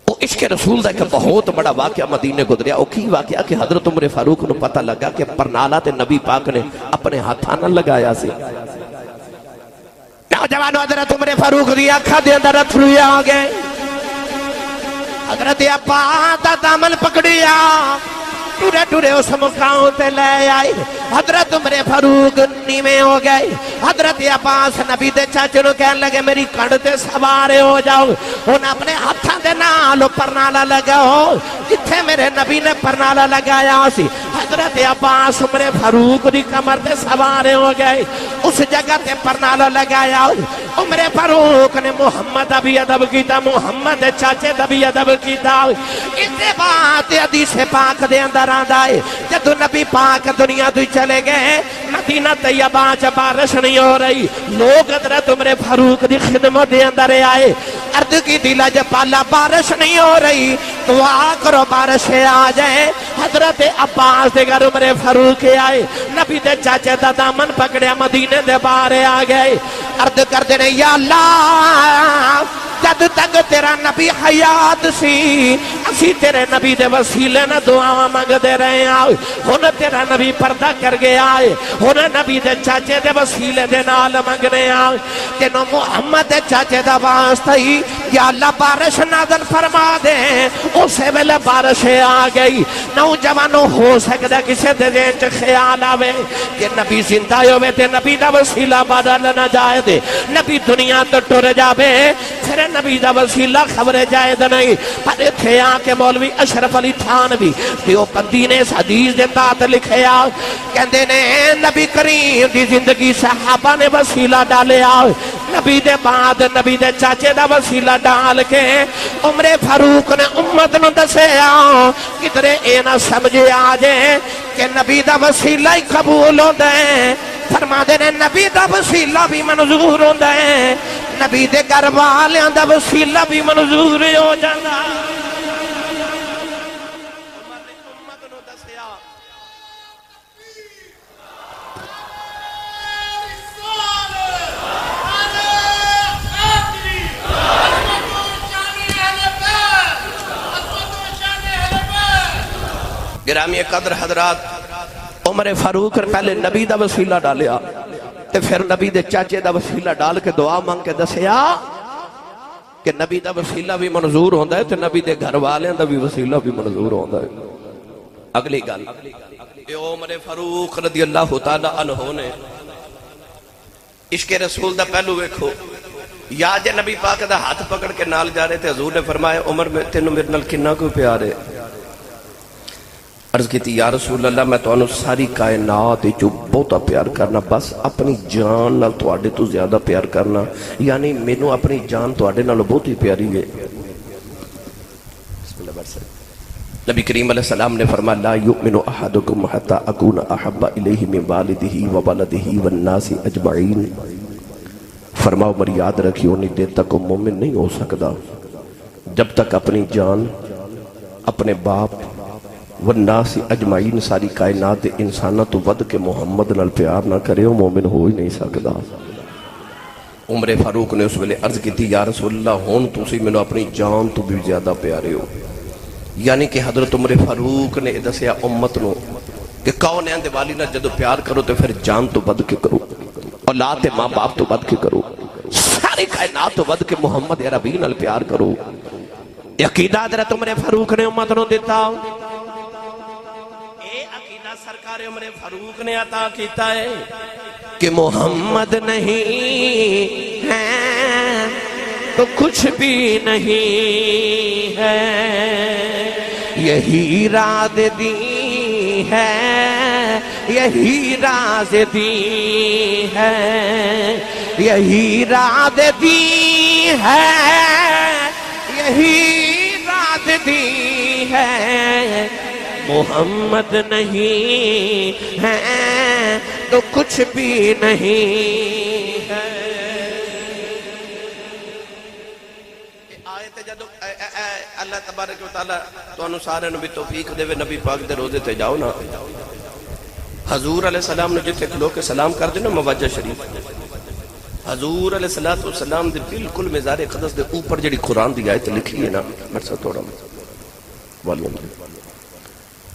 وہ عشق رسول دا ایک بہت بڑا واقعہ مدینے گزریا۔ وہ کی واقعہ کہ حضرت عمر فاروق نے پتہ لگا کہ پرنالا تے نبی پاک نے اپنے ہاتھاں نہ لگایا سی۔ نوجوانو حضرت عمر فاروق دی آنکھاں دے اندر اتھرو آ گئے۔ حضرت عباس دا دامن پکڑیا، ٹورے ٹورے اس مقام تے لے آئی۔ حضرت عمر فاروق نیمے ہو گئے۔ حضرت عباس نبی دے چاچے نو کہنے لگے میری کڑ تے سوارے ہو جاؤ، انہوں اپنے ہاتھاں دے نال پرنالا لگاؤ جتھے میرے نبی نے پرنالا لگایا سی۔ حضرت عباس عمر فاروق دی کمر تے سوارے ہو گئے، اس جگہ تے پرنالا لگایا۔ عمر فاروق نے محمد ابھی ادب کیتا، محمد چاچے دبی ادب کیتا۔ اس بات حدیث پاک دے اندر آندا ہے جدو نبی پاک دنیا تو چلے گئے، مدینہ طیبہ چ بارش نہیں ہو رہی، لوگ حضرت عمر فاروق دی خدمت دے اندر آئے، عرض کی دل پالا بارش نہیں ہو رہی، دعا کرو بارش آ جائے۔ حضرت عباس دے گھر عمر فاروق آئے، نبی دے چاچے دا دامن پکڑیا، مدینے دے باہر آ گئے، عرض کر دے یا اللہ جد تک تیرا نبی حیات سی اسی تیرے نبی دے وسیلے نہ دعا مانگ دے رہے آئے، ہن تیرا نبی پردہ کر گیا آئے، ہن نبی دے چاچے دے وسیلے دے نال مانگنے آئے، تینوں محمد دے چاچے دا واسطہ ہی یا اللہ بارش نازل فرما دے۔ اسے ویلے بارش آ گئی۔ نوجوانوں ہو سکتا کسے دے ذہن چ خیال آوے کہ نبی زندہ ہوئے تے نبی دا وسیلہ بدل نہ جائے دے، نبی دنیا تو ٹر جاوے پھر نبی دا وسیلہ خبر جائد نہیں۔ پر اتھے آکے مولوی اشرف علی تھانوی دیوبندی نے اس حدیث دے تحت لکھیا، کہندے نے نبی کریم دی زندگی صحابہ نے وسیلہ ڈالیا، نبی دے بعد نبی دے چاچے دا وسیلہ ڈال کے عمر فاروق نے امت نو دسیا کدھرے اے نہ سمجھے آجے کہ نبی دا وسیلہ ہی قبول ہوندے ہیں۔ فرما دے نے نبی دا وسیلہ بھی منظور ہوندے ہیں، نبی دے گھر والیاں دا وسیلہ بھی منظور ہو جانا۔ گرامی قدر حضرات، عمر فاروق پہلے نبی دا وسیلہ ڈالیا تے پھر نبی دے چاچے دا وسیلہ ڈال کے دعا مانگ کے دسیا کہ نبی دا وسیلہ بھی منظور ہوندہ ہے تے نبی دے گھر والے دا بھی وسیلہ بھی منظور ہوندہ ہے۔ اگلی گل اے عمر فاروق رضی اللہ تعالی عنہ نے عشق رسول دا پہلو ویکھو، یا جے نبی پاک دا ہاتھ پکڑ کے نال جا رہے تھے، حضور نے فرمایا عمر تینوں میرے نال کنا کوئی پیار ہے؟ عرض کی تھی یا رسول اللہ میں تو انہوں ساری کائنات جو بہتا پیار کرنا، بس اپنی جان نال تواڈے تو زیادہ پیار کرنا، یعنی مینوں اپنی جان تواڈے نال بہت ہی پیاری ہے۔ بسم اللہ برسل نبی کریم علیہ السلام نے فرمایا لا یؤمن احدکم حتی اکون احب الیہ من والدہ وولدہ والناس اجمعین، فرماؤ مر یاد رکھیو نہیں دیر تک مومن نہیں ہو سکتا جب تک اپنی جان، اپنے باپ، والناس اجمعین ساری کائنات انسانہ تو ود کے محمد نال پیار نہ کرے وہ مومن ہو ہی نہیں سکتا۔ عمر فاروق نے اس ویلے عرض کی تھی یا رسول اللہ ہون تسی میں اپنی جان تو بھی زیادہ پیارے ہو، یعنی کہ حضرت عمر فاروق نے دسیا امت نو کہ کون ہے والی نہ جدو پیار کرو تو پھر جان تو بد کے کرو، اولاد ماں باپ تو بد کے کرو، ساری کائنات تو بد کے محمد عربی نال پیار کرو۔ یہ عقیدہ حضرت عمر فاروق نے امت نو دیتا، اے عقیدہ سرکار عمر فاروق نے عطا کیتا ہے کہ محمد نہیں ہے تو کچھ بھی نہیں ہے، یہی راز دی ہے، یہی راز دی ہے، یہی راز دی ہے، یہی راز دی ہے، محمد نہیں ہے تو کچھ بھی نہیں ہے۔ آیت جدو اللہ تبارک و تعالی تو انہوں سارے نبی توفیق دے وے نبی پاک دے روزے تے جاؤ نا، حضور علیہ السلام نے جتے کھلو کے سلام کر دینا مواجہ شریف، حضور علیہ السلام دے بالکل مزار اقدس دے اوپر جڑی قرآن دی آیت لکھی ہے نا، مرسا توڑا والیم دے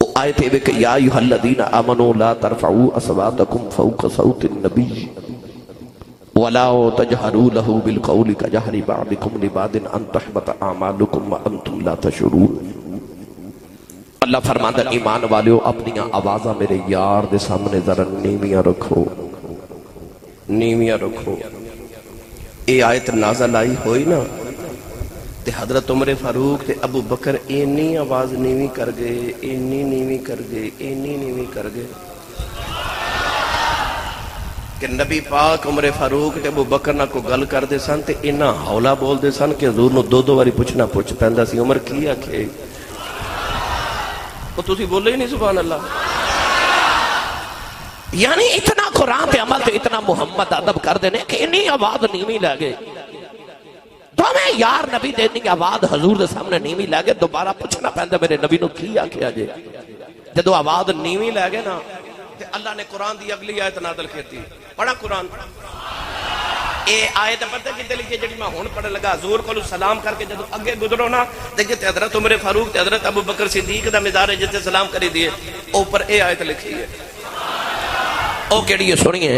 وہ آیت ہے کہ یا ایھا الذین آمنوا لا ترفعوا اصواتکم فوق صوت النبی ولا تجهروا له بالقول كجهر بعضكم لبعض ان تحبط اعمالكم وانتم لا تشعرون۔ اللہ فرماتا ہے ایمان والیو اپنی آوازاں میرے یار دے سامنے ذرا نیویاں رکھو، نیویاں رکھو۔ اے آیت نازل آئی ہوئی نا تے حضرت عمر فاروق تے ابو بکر اینی آواز نیوی کر گئے، اینی نیوی کر گئے، اینی نیوی کر گئے کہ نبی پاک عمر فاروق تے ابو بکر نہ کو گل کر دے سن تے انہاں ہولا بول دے سن کہ حضور نو دو دو واری پوچھنا پوچھ پیندا سی عمر کی آکھے، وہ تسی بولے ہی نہیں سبحان اللہ۔ یعنی اتنا قرآن تے عمل تے اتنا محمد ادب کر دینے کہ انہی آواز نیوی لگے، تو میں یار نبی دینی آواز حضور دے سامنے نیوی لگے، دوبارہ پوچھنا پیندا میرے نبی نو کی آکھے آجے، جدو آواز نیوی لگے نا تے اللہ نے قرآن دی اگلی آیت نازل کیتی، پڑھا قرآن اے آیت پتہ کی دل کی جڑی میں ہون پڑھنے لگا، حضور کو سلام کر کے جدو اگے گزرو نا جتے حضرت عمر فاروق تے حضرت ابو بکر صدیق دا مزار ہے جتے سلام کری دیئے اوپر اے آیت لکھی ہے، او کیڑی ہے سنیے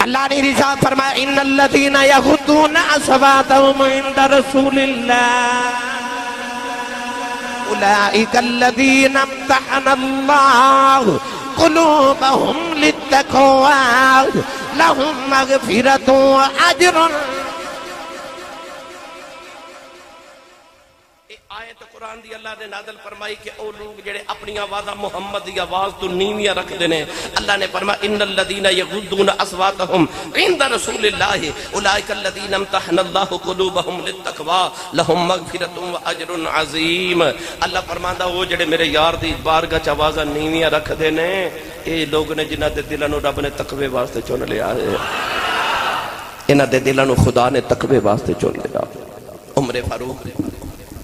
اللہ نے ارشاد فرمایا ان الذین یغضون اصواتهم عند رسول اللہ اولئک الذین امتحن اللہ قلوبهم للتقوى لهم مغفرۃ واجر۔ آیت قرآن دی اللہ نے نازل فرمائی کہ او لوگ جڑے اپنی آوازاں محمد دی آواز تو نیویاں رکھ دینے، اللہ نے فرمایا ان الذین یغضون اصواتهم عند رسول اللہ اولئک الذین امتحن اللہ قلوبهم للتقوى لهم مغفرۃ واجر عظیم۔ اللہ فرماندا وہ جڑے میرے یار دی بارگاہ چ آوازاں نیویاں رکھ دینے اے لوگ نے جنہاں دے دلاں نو رب نے تقوی واسطے چن لیا ہے، انہاں دے دلاں نو خدا نے تقوی واسطے چن لیا۔ عمر فاروق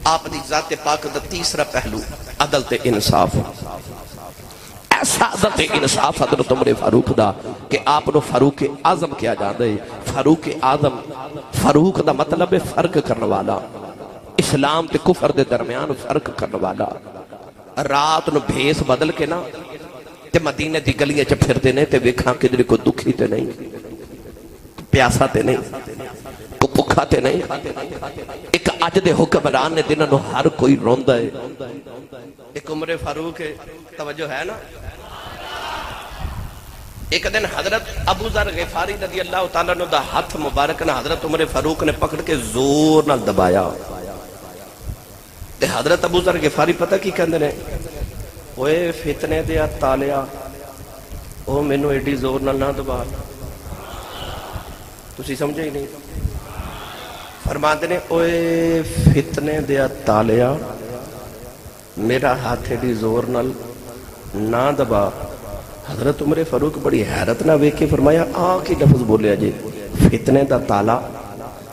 آپ دی ذات پاک دا تیسرا پہلو عدل تے انصاف، ایسا عدل تے انصاف حضرت عمر فاروق دا کہ آپ نو فاروق اعظم کیا جاندے۔ فاروق اعظم، فاروق دا مطلب ہے فرق کرنے والا، اسلام تے کفر دے درمیان فرق کرنے والا۔ رات نو بھیس بدل کے نا تے مدینے دی گلیاں چ پھردے نے تے ویکھاں کدھر کو دکھی تے نہیں، پیاسا تے نہیں، کو بھکھا تے نہیں، ایک اج دے حکمران نے دنوں نو ہر کوئی روندا ہے، ایک عمر فاروق ہے، توجہ ہے نا۔ ایک دن حضرت ابو ذر غفاری رضی اللہ تعالیٰ عنہ دا ہاتھ مبارک نے حضرت عمر فاروق نے پکڑ کے زور نال دبایا تے حضرت ابو ذر غفاری پتہ کی کہندے نے، اوے فتنے دیا تالیا او مینوں ایڈی زور نال نہ دبا، تسی سمجھے ہی نہیں۔ فرماندے نے اوے فتنے دیا تالیا میرا ہاتھ ایڈی زور نال نہ دبا۔ حضرت عمر فاروق بڑی حیرت نہ ویکھ کے فرمایا آ کی لفظ بولیا جی فتنے دا تالا؟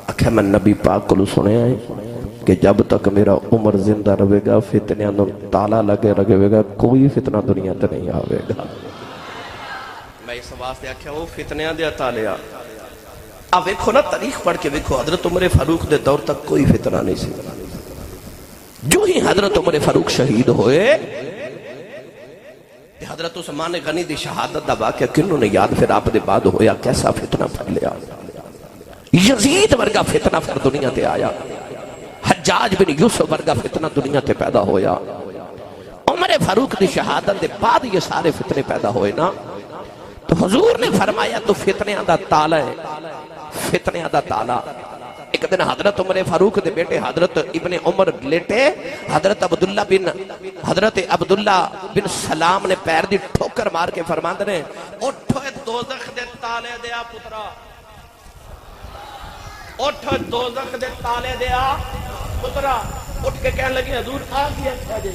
آکھیا میں نبی پاک کو سنیا ہے کہ جب تک میرا عمر زندہ رہے گا فتنیاں نو تالا لگے رہے گا، کوئی فتنہ دنیا تے نہیں آوے گا۔ میں اس واسطے آکھیا وہ فتنیاں دیا تالیا اب ویکھو نا، تاریخ پڑھ کے ویکھو، حضرت عمر فاروق دے دور تک کوئی فتنہ نہیں سی۔ جو ہی حضرت عمر فاروق شہید ہوئے، حضرت عثمان غنی دی شہادت دا واقعہ کنوں نے یاد پھر آپ دے بعد ہویا، کیسا فتنہ پھر لیا، یزید ورگا فتنہ پھر دنیا تے آیا، حجاج بن یوسف ورگا فتنہ دنیا تے پیدا ہویا۔ عمر فاروق دی شہادت دے بعد یہ سارے فتنے پیدا ہوئے نا، تو حضور نے فرمایا تو فتنیاں دا تالا ہے، فتنیاں دا تالا۔ ایک دن حضرت عمر فاروق دے بیٹے حضرت ابن عمر لیٹے، حضرت عبداللہ بن سلام نے پیر دی ٹھوکر مار کے فرماندے نے، اٹھو دوزخ دے تالے دیا پترا، اٹھو دوزخ دے تالے دیا پترا۔ اٹھ کے کہنے لگی حضور آ گیا کیا جی؟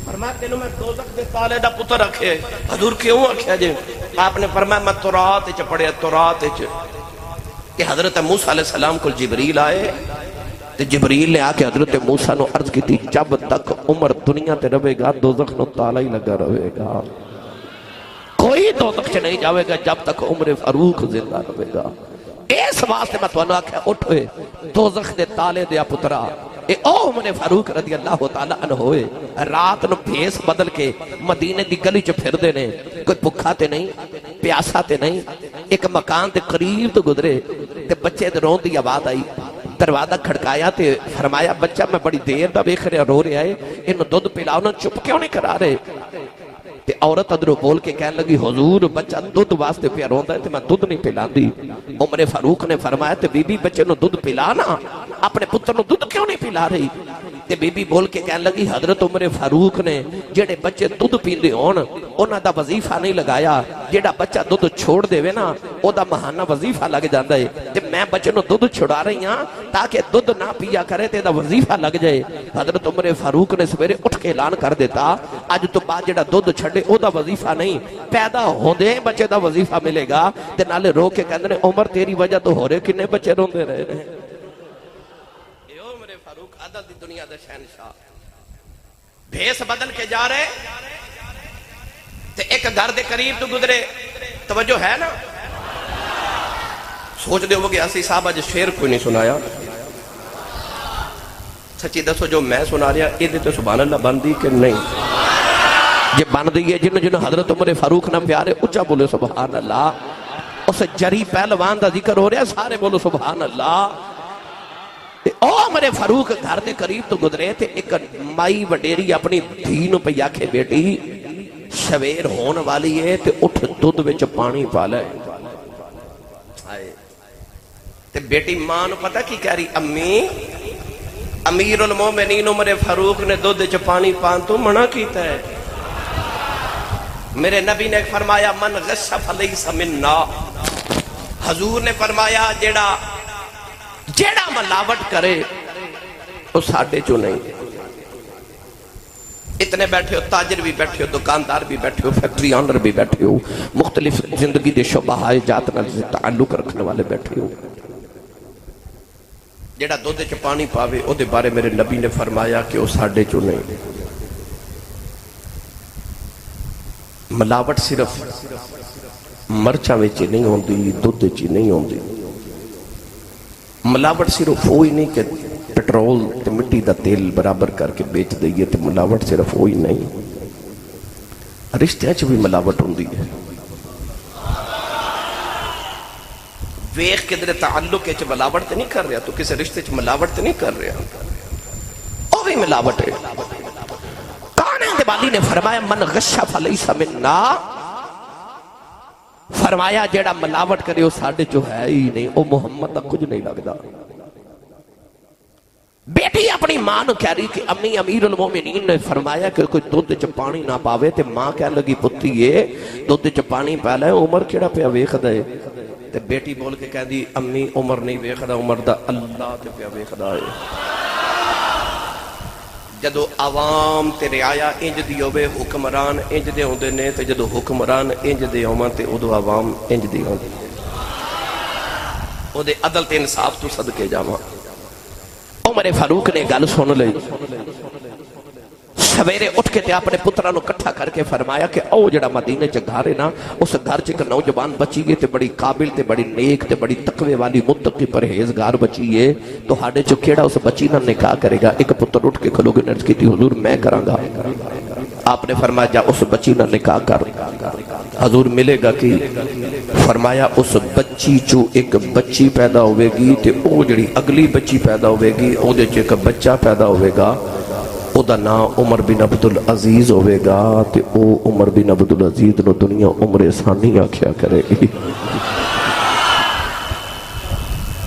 فرمایا تینوں میں دوزخ دے تالے دا پتر رکھے۔ حضور کیوں آکھیا جی؟ آپ نے فرمایا میں تورات وچ پڑھیا، تورات وچ کہ حضرت موسیٰ علیہ السلام کو جبریل آئے، تو جبریل نے آ کے حضرت موسیٰ نو عرض کی تھی جب تک عمر دنیا تے رہے گا دوزخ نو تالا ہی لگا رہے گا، کوئی دوزخ چ نہیں جاوے گا جب تک عمر فاروق زندہ رہے گا۔ اس واسطے میں تمہیں آکھیا اٹھوے دوزخ دے تالے دیا پترا، اے او عمر فاروق رضی اللہ تعالیٰ عنہ ہوئے، رات نو بھیس بدل کے مدینے دی گلی چ پھر دے نے، کوئی بھکھا تے نہیں پیاسا تے نہیں، ایک مکان تے قریب تو گزرے تے بچے دے رون دی آواز آئی، دروازہ کھڑکایا تے فرمایا بچہ میں بڑی دیر دا دیکھ رہا رو رہا ہے، انہوں دودھ پلاؤ نہ چپ کیوں نہیں کرا رہے؟ تے عورت ادھروں بول کے کہنے لگی حضور بچہ دودھ واسطے پیا روندا ہے تے میں دودھ نہیں پلاندی۔ عمر فاروق نے فرمایا تے بی بی بچے نو دودھ پلانا، اپنے پتر نو دودھ کیوں نہیں پلا رہی؟ تے بی بی بول کے کہنے لگی حضرت عمر فاروق نے جڑے بچے دودھ پیندے ہون انہاں دا وظیفہ نہیں لگایا، جڑا بچہ دودھ چھوڑ دے وے نا او دا ماہانہ وظیفہ لگ جاندا ہے، تے میں بچے نو دودھ چھڑا رہی ہاں تاکہ دودھ نہ پیا کرے تے دا وظیفہ لگ جائے۔ حضرت عمر فاروق نے سویرے اٹھ کے اعلان کر دیتا اج تو بعد جڑا دودھ چھڑے او دا وظیفہ نہیں، پیدا ہوندے بچے دا وظیفہ ملے گا۔ تے نالے رو کے کہندے نے عمر تیری وجہ تو ہو رہے کنے بچے روندے رہے نے۔ اے عمر فاروق عدل دی دنیا دا شہنشاہ، بھیس بدل کے جا رہے تے ایک گھر دے قریب تو گزرے، توجہ ہے نا؟ سوچ دے ہو کہ اسی صاحب اج شعر کوئی نہیں سنایا، سچی دسو جو میں سنا رہا یہ تو سبحان اللہ بندی کہ نہیں؟ یہ بندی ہے جن حضرت عمر فاروق نہ پیارے اچھا بولے سبحان اللہ۔ اس جری پہلوان دا ذکر ہو رہا سارے بولو سبحان اللہ۔ او عمر فاروق گھر دے قریب تو گزرے تھے، ایک مائی وڈیری اپنی دھی پہ آکھے بیٹی شویر ہون والی ہے تے اٹھ دودھ وچ پانی پا لے۔ تے بیٹی ماں نو پتہ کی کہہ رہی امی امیر المومنین عمر فاروق نے دودھ وچ پانی پان تو منع کیتا ہے۔ میرے نبی نے فرمایا من غش فلیس منا، حضور نے فرمایا جیڑا ملاوٹ کرے وہ ساڈے چوں نہیں۔ اتنے بیٹھے ہو تاجر بھی بیٹھے ہو، دکاندار بھی بیٹھے ہو، فیکٹری آنر بھی بیٹھے ہو، مختلف زندگی دے شعبہ جات نال تعلق رکھنے والے بیٹھے ہو، جیڑا دودھ وچ پانی پاوے او دے بارے میرے نبی نے فرمایا کہ وہ ساڈے چوں نہیں۔ ملاوٹ صرف مرچاں وچ نہیں ہوندی، دودھ وچ نہیں ہوندی۔ ملاوٹ صرف وہی نہیں کہ پٹرول تے مٹی دا تیل برابر کر کے بیچ دئیے تے ملاوٹ صرف وہی نہیں، رشتہ چ بھی ملاوٹ ہوندی ہے۔ ویکھ کے دے تعلق وچ ملاوٹ تے نہیں کر رہا، تو کسی رشتے چ ملاوٹ تے نہیں کر رہا، وہ بھی ملاوٹ ہے۔ کانے والی نے فرمایا من غش فلیس منا، فرمایا جیڑا ملاوٹ کرے وہ ساڈے جو ہے ہی نہیں، وہ محمد تک کچھ نہیں لگدا۔ بیٹی اپنی ماں نو کہہ رہی کہ امی امیر المومنین نے فرمایا کہ کوئی دودھ چ پانی نہ پاوے، تے ماں کہہ لگی پتیے دودھ چ پانی پا لے، عمر کیڑا پیا ویکھدا ہے؟ تے بیٹی بول کے کہہ دی امی عمر نہیں ویکھدا، عمر دا اللہ تے پیا ویکھدا ہے۔ جدو عوام تے رعایا انج دی ہوئے، حکمران انج دے ہوندے نے، تے جدو حکمران انج دے ہوواں تے ادو عوام انج دی ہوندی، او دے عدل تے انصاف تو صدقے جاواں۔ عمر فاروق نے گل سن لئی، سویرے اٹھ کے تے اپنے پتراں نو کٹھا کر کے فرمایا کہ او جڑا مدینے چ گھر ہے نا، اس گھر چ ایک نوجوان بچی ہے تے بڑی قابل تے بڑی نیک تے بڑی تقوی والی متقی پرہیزگار بچی ہے، تو ہاڈے چ کیڑا اس بچی نال نکاح کرے گا؟ ایک پتر اٹھ کے کھلو کے عرض کیتی حضور میں کراں گا۔ آپ نے فرمایا جا اس بچی نال نکاح کر۔ حضور ملے گا کی؟ فرمایا اس بچی چو ایک بچی پیدا ہوئے گی تے او جڑی اگلی بچی پیدا ہوئے گی او دے چ ایک بچہ پیدا ہوئے گا، او دا نام عمر بن عبدالعزیز ہوئے گا تے او عمر بن عبدالعزیز نو دنیا عمر ثانی آکھیا کرے گی۔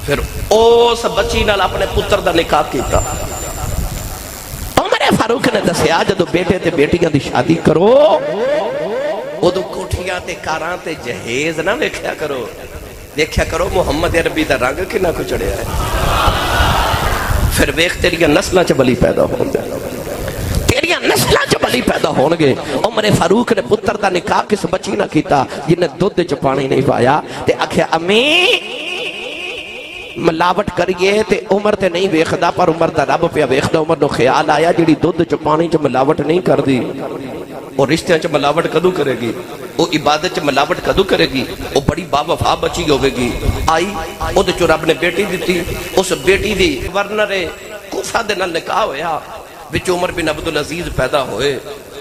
پھر اس بچی نال اپنے پتر دا نکاح کیتا۔ عمر فاروق نے دسیا جدو بیٹے تے بیٹیاں دی شادی کرو ادو کوٹھیاں تے کاراں تے جہیز نہ ویکھیا کرو، دیکھیا کرو محمد عربی دا رنگ کنا کو چڑھیا ہے۔ پھر ویکھ تیریاں نسلاں چ بلی پیدا ہون گے، تیریاں نسلاں چ بلی پیدا ہون گے۔ عمر فاروق نے پتر دا نکاح کس بچی نہ کیتا جن نے دودھ چ پانی نہیں پایا تے آکھیا امی ملاوٹ کریے تے عمر تے نہیں ویکھدا پر عمر دا رب پیا ویکھدا۔ عمر نو خیال آیا جڑی دودھ چ پانی چ ملاوٹ نہیں کردی وہ رشتیاں چ ملاوٹ کدو کرے گی، وہ عبادت چ ملاوٹ کدو کرے گی، وہ بڑی با وفا بچی ہوے گی۔ آئی او دے چ رب نے بیٹی دتی، اس بیٹی دی گورنر کوفہ دے نال نکاح ہویا، وچ عمر بن عبدالعزیز پیدا ہوئے۔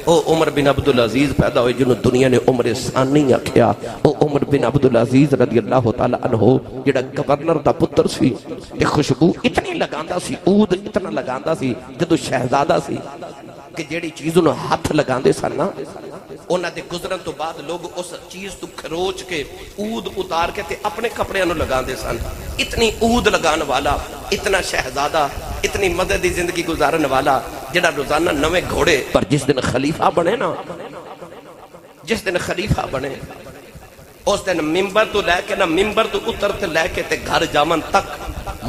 او عمر بن عبدالعزیز پیدا ہوئے جنہوں دنیا نے عمر ثانی آکھیا۔ او عمر بن عبدالعزیز رضی اللہ تعالی عنہ جڑا گورنر دا پتر سی تے خوشبو اتنی لگاندا سی، عود اتنا لگاندا سی جدو شہزادہ سی کہ جیڑی چیز انہوں ہاتھ لگاندے سن نا انہاں دے گزرن تو بعد لوگ اس چیز تو کھروچ کے عود اتار کے تے اپنے کپڑے انہوں لگاندے سن۔ اتنی عود لگان والا، اتنا شہزادہ، اتنی مددی زندگی گزارن والا جڑا روزانہ نوے گھوڑے پر جس دن خلیفہ بنے نا، جس دن خلیفہ بنے اس دن ممبر تو لے کے نا ممبر تو اترتے لے کے تے گھر جامن تک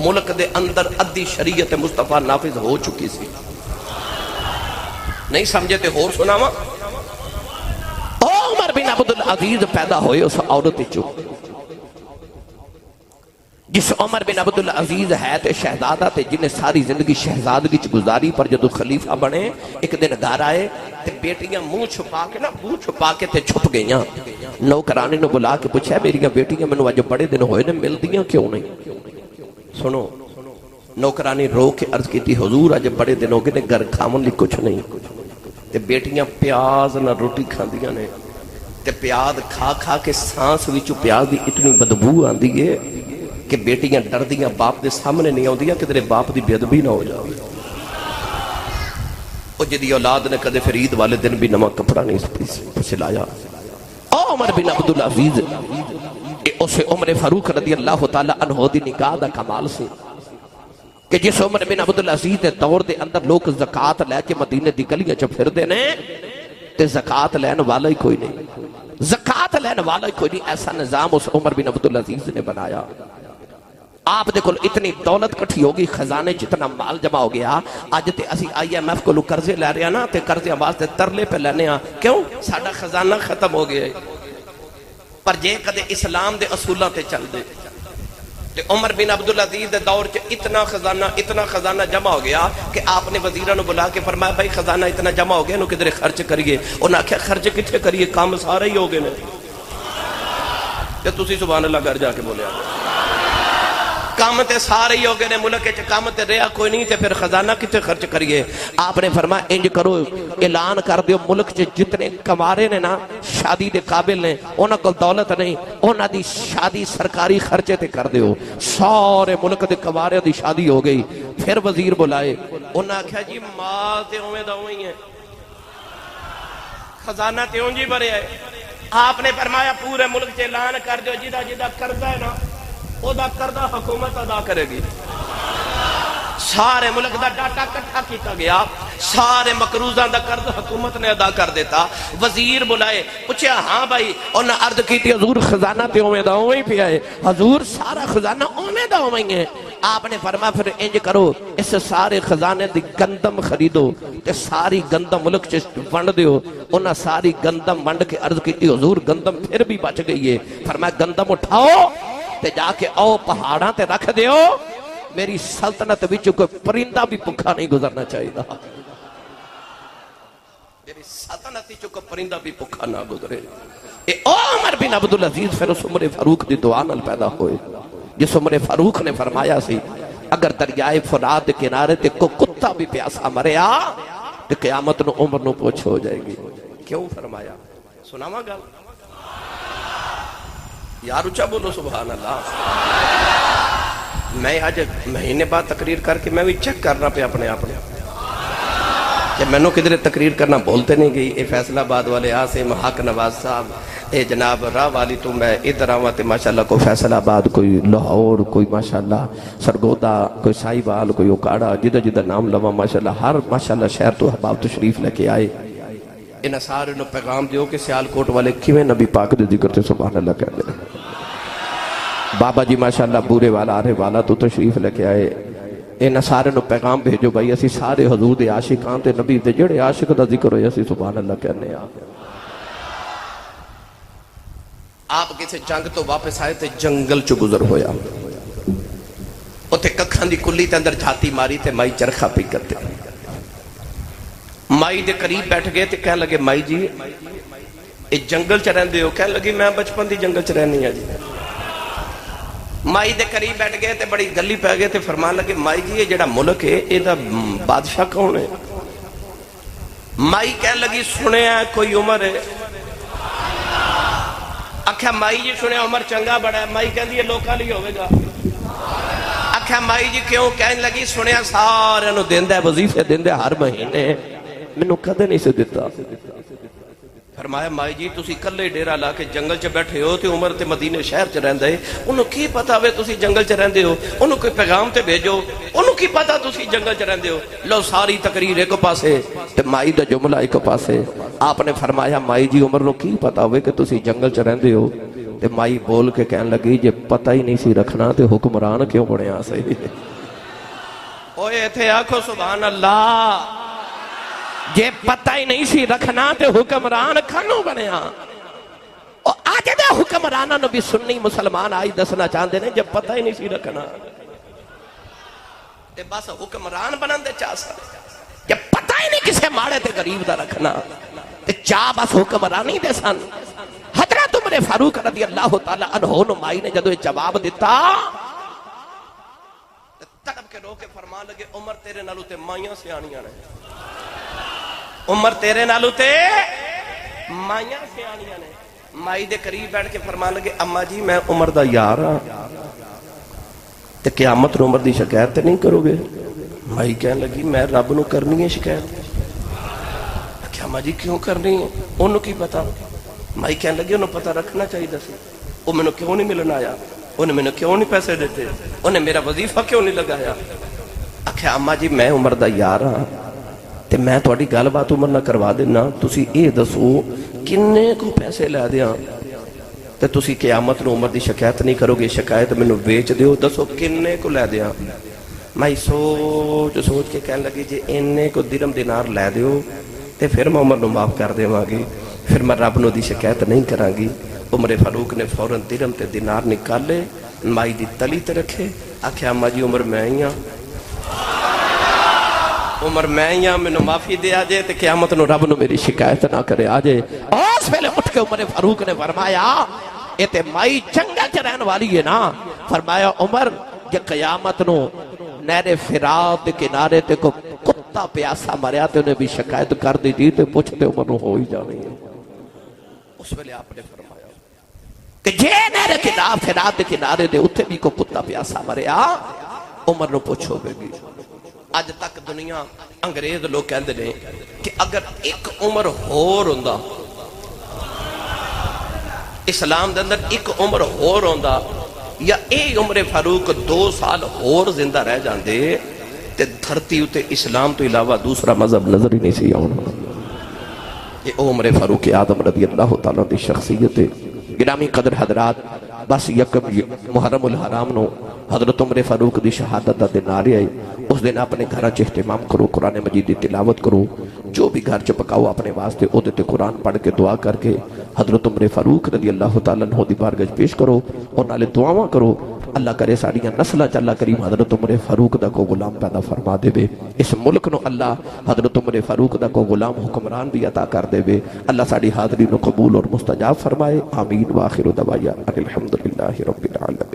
ملک دے اندر ادھی شریعت مصطفیٰ نافذ ہو چکی سی۔ نہیں سمجھے تے اور سناواں؟ عمر بن عبدالعزیز پیدا ہوئے اس عورت چو جس عمر بن عبدالعزیز ہے تے شہزادہ تے جنہیں ساری زندگی شہزادگی چ گزاری پر جدو خلیفہ بنے ایک دن گھر آئے تے بیٹیاں منہ چھپا کے تے چھپ گئیاں۔ نوکرانی نے بلا کے پوچھا میریاں بیٹیاں منو اج بڑے دن ہوئے نے ملدیاں کیوں نہیں؟ سنو نوکرانی رو کے عرض کی تھی حضور اج بڑے دن ہو گئے نے گھر کھامن لی کچھ نہیں تے بیٹیاں پیاز نہ روٹی کھاندیاں نے تے پیاز کھا کھا کے سانس وچوں پیاز دی اتنی بدبو آندی ہے کہ بیٹیاں ڈردیاں باپ دے سامنے نہیں آندیاں کہ تیرے باپ دی بے ادبی نہ ہو جاوے۔ او جدی اولاد نے کدے فرید والے دن بھی نواں کپڑا نہیں سلایا۔ او عمر بن عبدالعزیز اسے عمر فاروق رضی اللہ تعالی عنہ دی نکاح دا کمال سے کہ جس عمر بن عبدالعزیز دے دور دے اندر لوگ زکاة لے کے مدینے دی گلیاں چ پھر دے نے تے زکاة لین والا ہی کوئی نہیں، زکاة لین والا ہی کوئی نہیں۔ ایسا نظام اس عمر بن عبدالعزیز نے بنایا۔ آپ دے کل اتنی دولت کٹھی ہوگی، خزانے جتنا مال جمع ہو گیا، آج تے اسی IMF کو لوگ قرضے لے رہے ہیں نا تے قرضے واسطے ترلے پہ لینے ہیں، کیوں؟ ساڈا خزانہ ختم ہو گیا ہے۔ پر جے کدے اسلام دے اصولاں تے چل دے تے عمر بن عبدالعزیز دے دور چ اتنا خزانہ جمع ہو گیا کہ آپ نے وزیراں نو بلا کے فرمایا بھائی خزانہ اتنا جمع ہو گیا نو کدھر خرچ کریے۔ انہاں آکھیا خرچ کتھے کریے، کام سارے ہی ہو گئے نے۔ تے تسی سبحان اللہ گھر جا کے بولیا کام تے سارے ہی ہو گئے نے، ملک چ کام تے رہا کوئی نہیں تے پھر خزانہ کتھے خرچ کریے۔ آپ نے فرمایا انج کرو اعلان کر دیو ملک چ جتنے کمارے نے نا شادی دے قابل نے انہاں کول دولت نہیں، انہاں دی شادی سرکاری خرچے تے کر دیو۔ سارے ملک دے کمارے دی شادی ہو گئی۔ پھر وزیر بلائے، انہاں آکھیا جی مال تے اوویں دا اوویں ہی ہے، خزانہ تے اونج ہی بھریا ہے۔ آپ نے فرمایا پورے ملک چ اعلان کر دیو جدا جدا قرضہ ہے نا او دا قرضہ حکومت ادا کرے گی۔ سارے ملک دا ڈاٹا کٹھا کیتا گیا، سارے مقروضاں دا قرض حکومت نے ادا کر دیتا۔ وزیر بلائے، پوچھا ہاں بھائی، انہاں عرض کیتی حضور خزانہ تے اوویں دا اوویں پیا ہے، حضور سارا خزانہ اوویں دا اوویں ہے۔ آپ نے فرمایا پھر انج کرو اس سارے خزانے دی گندم خریدو تے ساری گندم ملک چ ونڈ دیو۔ انہاں ساری گندم ونڈ کے عرض کیتی حضور گندم پھر بھی بچ گئی ہے۔ فرمایا گندم اٹھاؤ تے جا کے او پہاڑاں تے رکھ دیو، میری سلطنت وچ کوئی پرندہ بھی بھکھا نہیں گزرنا چاہیے، میری سلطنت وچ کوئی پرندہ بھی بھکھا نہ گزرے۔ اے عمر بن عبدالعزیز پھر اس عمر فاروق دی دعا نال پیدا ہوئے، جس عمر فاروق نے فرمایا سی اگر دریائے فرات دے کنارے تے کو کتا بھی پیاسا مریا تے قیامت نو عمر نو پوچھ ہو جائے گی۔ کیوں فرمایا؟ سناواں گل؟ یار اچھا بولو سبحان اللہ۔ میں آج مہینے بعد تقریر کر کے میں بھی چیک کرنا پہ اپنے آپ کہ میں نے کدھر تقریر کرنا بولتے نہیں گئی۔ اے فیصلہ آباد والے عاصم حق نواز صاحب، اے جناب راہ والی تو میں ادھر آواں تے ماشاءاللہ کوئی فیصلہ آباد، کوئی لاہور، کوئی ماشاءاللہ سرگودا، کوئی سائیوال، کوئی اوکاڑا، جدہ جدہ نام لواں ماشاءاللہ ہر ماشاءاللہ شہر تو احباب تشریف لے کے آئے۔ انہاں سارے نو پیغام دیو کہ سیالکوٹ والے کیویں نبی پاک دے ذکر تے سبحان اللہ کہہ دے۔ بابا جی ماشاءاللہ بورے والا آرے والا تو تشریف لے کے آئے۔ انہاں سارے نو پیغام بھیجو بھائی اسی سارے حضور دے عاشقاں تے نبی دے جڑے عاشق دا ذکر ہوئے اسی سبحان اللہ کہنے آ۔ آپ کسی جنگ تو واپس آئے تے جنگل چو گزر ہویا، اتے ککھاں دی کلی تے اندر جھاتی ماری تے مائی چرخہ پی کرتے، مائی دے قریب بیٹھ گئے تے کہنے لگے مائی جی اے جنگل چ رہندے ہو؟ کہنے لگی میں بچپن دی جنگل چ رہنی ہے جی۔ مائی دے قریب بیٹھ گئے تے بڑی گلی پہ گئے تے فرمان لگے مائی جی یہ جڑا ملک ہے اے دا بادشاہ کون ہے؟ مائی کہنے لگی سنے ہیں کوئی عمر ہے۔ اکھا مائی جی سنے عمر چنگا بڑا ہے۔ مائی کہندی ہے لوکا لی ہوئے گا۔ اکھا مائی جی کیوں؟ کہنے لگی سنے سارے نو دیندہ ہے وظیفے دیندہ ہے ہر مہینے، میں نو کدے نہیں سے دیتا۔ فرمایا مائی جی تسی کلے ڈیرہ لا کے جنگل چ بیٹھے ہو تے عمر تے مدینے شہر چ رہندے انہوں کی پتا ہوئے تسی جنگل چ رہندے ہو؟ انہوں کوئی پیغام تے بھیجو، انہوں کی پتا تسی جنگل چ رہندے ہو؟ لو ساری تقریر ایک پاسے تے مائی دا جملہ ایک پاسے۔ آپ نے فرمایا مائی جی عمر نو کی پتا ہوئے کہ تسی جنگل چ رہندے ہو؟ تے مائی بول کے کہنے لگی جے پتہ ہی نہیں سی رکھنا تے حکمران کیوں بنے آسے؟ اوے تھے آکھو سبحان اللہ، جے پتہ ہی نہیں سی رکھنا تے حکمران کھانوں بنے آن۔ اور آج دے حکمرانہ نبی سنی مسلمان آئی دسنا چاہندے نے جب پتہ ہی نہیں سی رکھنا تے بس حکمران بنن دے چاہ سا، جب پتہ ہی نہیں کسے ماڑے تے غریب دا رکھنا تے چاہ بس حکمرانی دے سن۔ حضرت عمر فاروق رضی اللہ تعالیٰ عنہ نمائی نے جدو جواب دیتا تڑپ کے رو کے فرمان لگے عمر تیرے نالو تے مائیاں سیانیاں نے، عمر تیرے نالو تے مائیاں سیانیاں نے۔ مائی دے قریب بیٹھ کے فرمان لگے اماں جی میں عمر دا یار ہاں تے قیامت نو عمر دی شکایت تے نہیں کرو گے؟ مائی کہنے لگی میں رب نو کرنی ہے شکایت۔ کیا اماں جی کیوں کرنی ہے؟ انہوں کی پتا؟ مائی کہنے لگی انہوں پتا رکھنا چاہیے سی، وہ میں نے کیوں نہیں ملنا آیا، انہیں میں نے کیوں نہیں پیسے دیتے، انہیں میرا وظیفہ کیوں نہیں لگایا؟ آکھیا اماں جی میں عمر دا یار ہاں تے میں تھوڑی گل بات عمر نہ کروا دینا، تسی اے دسو کنے کو پیسے لے دیاں تے تسی قیامت نو عمر دی شکایت نہیں کرو گے؟ شکایت میں نو بیچ دیو، دسو کنے کو لے دیاں؟ میں سوچ کے کہنے لگی جی انے کو درم دینار لے دیو تے پھر میں عمر نو معاف کر دیواں گی، پھر میں رب نو دی شکایت نہیں کراں گی۔ عمر فاروق نے فوراں درم تے دینار نکالے، مائی دی تلی تے رکھے، آکھیا اماں جی عمر میں ہی ہاں، عمر میں ہی ہاں، میں نو معافی دے آجے تے قیامت نو رب نو میری شکایت نہ کرے آجے۔ اس پہلے اٹھ کے عمر فاروق نے فرمایا اے تے مائی جنگل چ رہن والی ہے نا، فرمایا عمر جے قیامت نو نہر فرات کنارے تے کو کتا پیاسا مریا تے انہیں بھی شکایت کر دی دی تے پوچھتے عمر نو ہو ہی جانی ہے۔ اس ویلے آپ نے فرمایا کہ جے نہر فرات کنارے دے اتھے بھی کو کتا پیاسا مریا عمر نو پوچھو بے گی۔ آج تک دنیا انگریز لوگ کہندے نے کہ اگر ایک عمر ہور ہوندا اسلام دے اندر ایک عمر ہور ہوندا یا اے عمر فاروق 2 سال ہور زندہ رہ جاندے تے دھرتی ہوتے اسلام تو علاوہ دوسرا مذہب نظر ہی نہیں سی آنا۔ یہ عمر فاروق اعظم رضی اللہ تعالیٰ دی شخصیت گرامی قدر حضرات، بس یکم محرم الحرام نو حضرت عمر فاروق دی شہادت دا دن آ رہی ہے، اس دن اپنے گھر چ اہتمام کرو، قرآن مجید دی تلاوت کرو، جو بھی گھر چ پکاؤ اپنے واسطے او دے قرآن پڑھ کے دعا کر کے حضرت عمر فاروق رضی اللہ تعالیٰ عنہ دی بارگاہ پیش کرو اور نالے دعاواں کرو۔ اللہ کرے ساڑیاں نسلہ چ اللہ کریم حضرت عمر فاروق دا کو غلام پیدا فرما دے بے، اس ملک نو اللہ حضرت عمر فاروق دا کو غلام حکمران بھی عطا کر دے بے، اللہ ساڑی حاضری نو قبول اور مستجاب فرمائے، آمین، وآخر دعوانا الحمدللہ رب العالمین۔